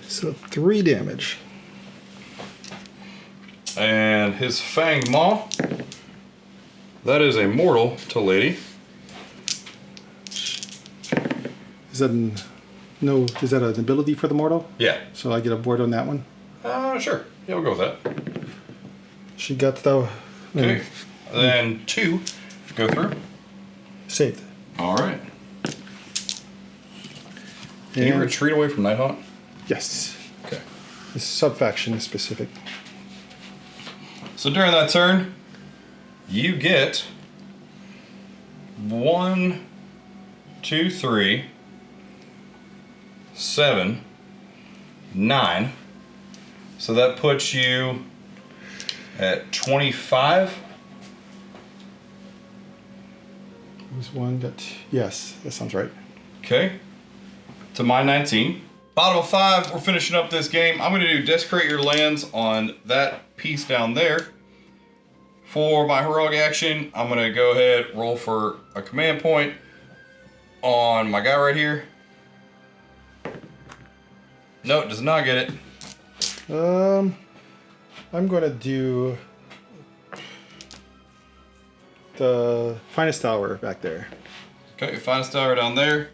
So 3 damage. And his Fanged Maw. That is a mortal to Lady. Is that an ability for the mortal? Yeah. So I get a board on that one. Sure. Yeah, we'll go with that. She got the Okay. Then 2 go through. saved. All right. Can you And- retreat away from Nighthaunt? Yes. Okay. This sub-faction is specific. So during that turn, you get 1, 2, 3, 7, 9. So that puts you at 25. There's one that, yes, that sounds right. Okay. To my 19. Bottom of 5, we're finishing up this game. I'm going to do desecrate your lands on that piece down there. For my heroic action, I'm going to go ahead, roll for a command point on my guy right here. No, it does not get it. I'm going to do the finest tower back there. Okay, finest tower down there.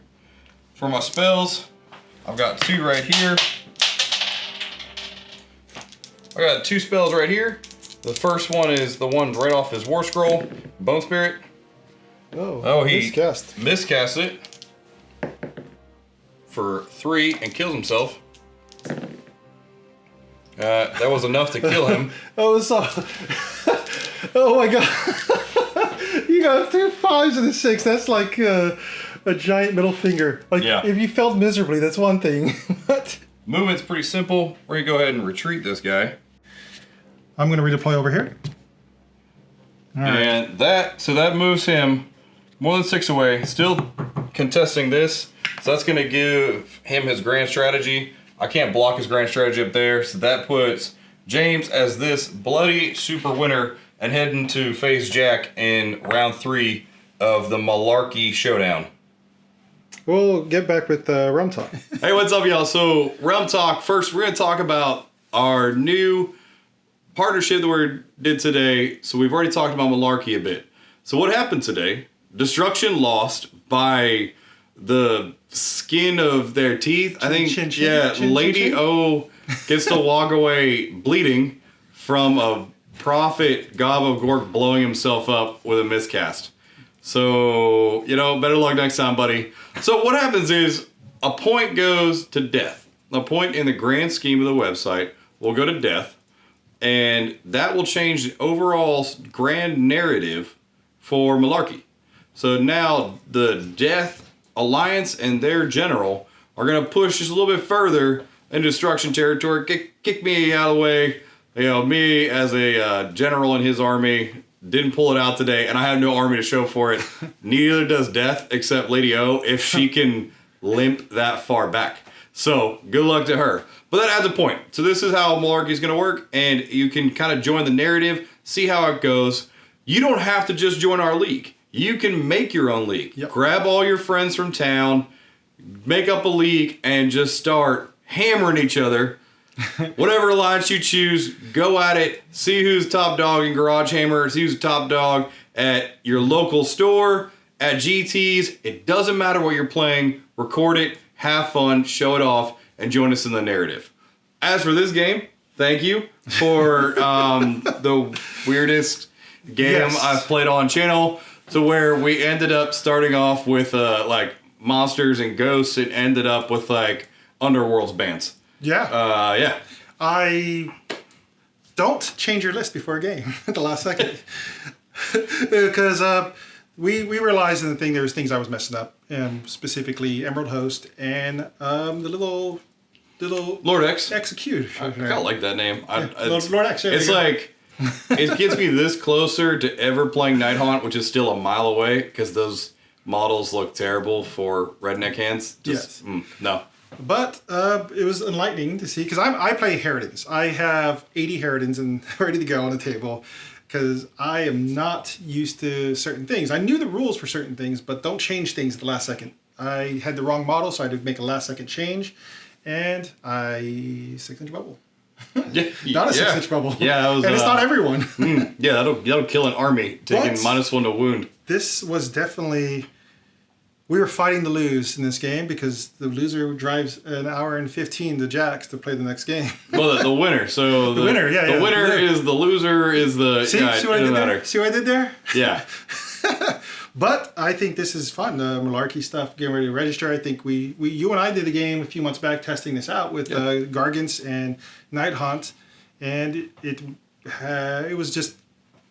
For my spells, I've got 2 right here. I got 2 spells right here. The first one is the one right off his war scroll, Bone Spirit. Oh, he miscast it for 3 and kills himself. That was enough to kill him. Oh, so oh my god. You got 2 5s and a 6. That's like a giant middle finger. Like, yeah. If you felt miserably, that's one thing. But movement's pretty simple. We're gonna go ahead and retreat this guy. I'm gonna redeploy over here. All right. And that moves him more than 6 away. Still contesting this. So that's gonna give him his grand strategy. I can't block his grand strategy up there. So that puts James as this bloody super winner and heading to face Jack in round 3 of the Milarki showdown. We'll get back with Realm Talk. Hey, what's up, y'all? So, Realm Talk. First, we're going to talk about our new partnership that we did today. So, we've already talked about Milarki a bit. So, what happened today? Destruction lost by the skin of their teeth. I think, Lady O gets to walk away bleeding from a prophet Gob of Gork blowing himself up with a miscast. So, better luck next time, buddy. So what happens is a point goes to death. A point in the grand scheme of the website will go to death, and that will change the overall grand narrative for Milarki. So now the Death Alliance and their general are going to push just a little bit further into destruction territory, kick me out of the way. Me as a general in his army didn't pull it out today, and I have no army to show for it. Neither does Death, except Lady O, if she can limp that far back. So, good luck to her. But that adds a point. So this is how Milarki is going to work, and you can kind of join the narrative, see how it goes. You don't have to just join our league. You can make your own league. Yep. Grab all your friends from town, make up a league, and just start hammering each other. Whatever alliance you choose, go at it. See who's top dog in Garage Hammer. See who's top dog at your local store, at GTs. It doesn't matter what you're playing. Record it, have fun, show it off, and join us in the narrative. As for this game, thank you for the weirdest game I've played on channel. So where we ended up starting off with like monsters and ghosts, it ended up with like Underworld's bands. Yeah. Yeah. I don't change your list before a game at the last second. Because we realized in the thing there was things I was messing up, specifically Emerald Host and the little Lord X. Execute. I kind of like that name. Lord X. It's like it gets me this closer to ever playing Nighthaunt, which is still a mile away because those models look terrible for redneck hands. No. But it was enlightening to see, because I play Harridans. I have 80 Harridans and ready to go on the table, because I am not used to certain things. I knew the rules for certain things, but don't change things at the last second. I had the wrong model, so I had to make a last second change, and 6-inch bubble. Yeah, Not a 6-inch bubble. Yeah, that was, and it's not everyone. Yeah, that'll kill an army, taking -1 to wound. This was definitely... We were fighting to lose in this game because the loser drives an hour and 15 to Jack's to play the next game. Well, the winner. So the winner, yeah. The winner is the loser is the... See what I did there? See what I did there? Yeah. But I think this is fun. The Milarki stuff, getting ready to register. I think you and I did a game a few months back testing this out with Gargants and Nighthaunt. And it was just...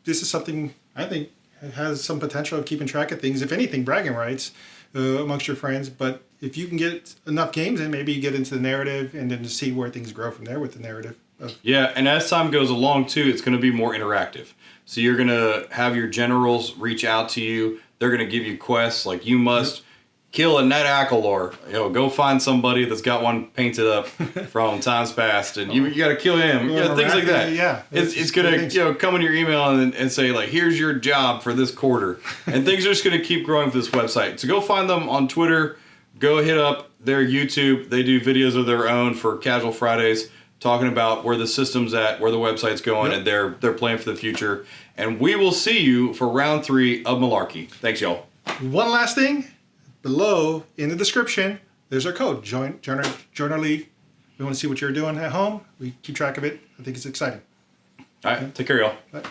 This is something I think It has some potential of keeping track of things, if anything, bragging rights amongst your friends. But if you can get enough games in, maybe you get into the narrative and then to see where things grow from there with the narrative. Yeah, and as time goes along, too, it's going to be more interactive. So you're going to have your generals reach out to you. They're going to give you quests like you must kill a Net Akalor. Go find somebody that's got one painted up from times past, and you got to kill him. Things like that. Yeah, it's going to come in your email and say like, here's your job for this quarter, and things are just going to keep growing for this website. So go find them on Twitter. Go hit up their YouTube. They do videos of their own for Casual Fridays, talking about where the system's at, where the website's going, and their plan for the future. And we will see you for round 3 of Milarki. Thanks, y'all. One last thing. Below, in the description, there's our code. Join our league. We want to see what you're doing at home. We keep track of it. I think it's exciting. All right. Take care, y'all. Bye.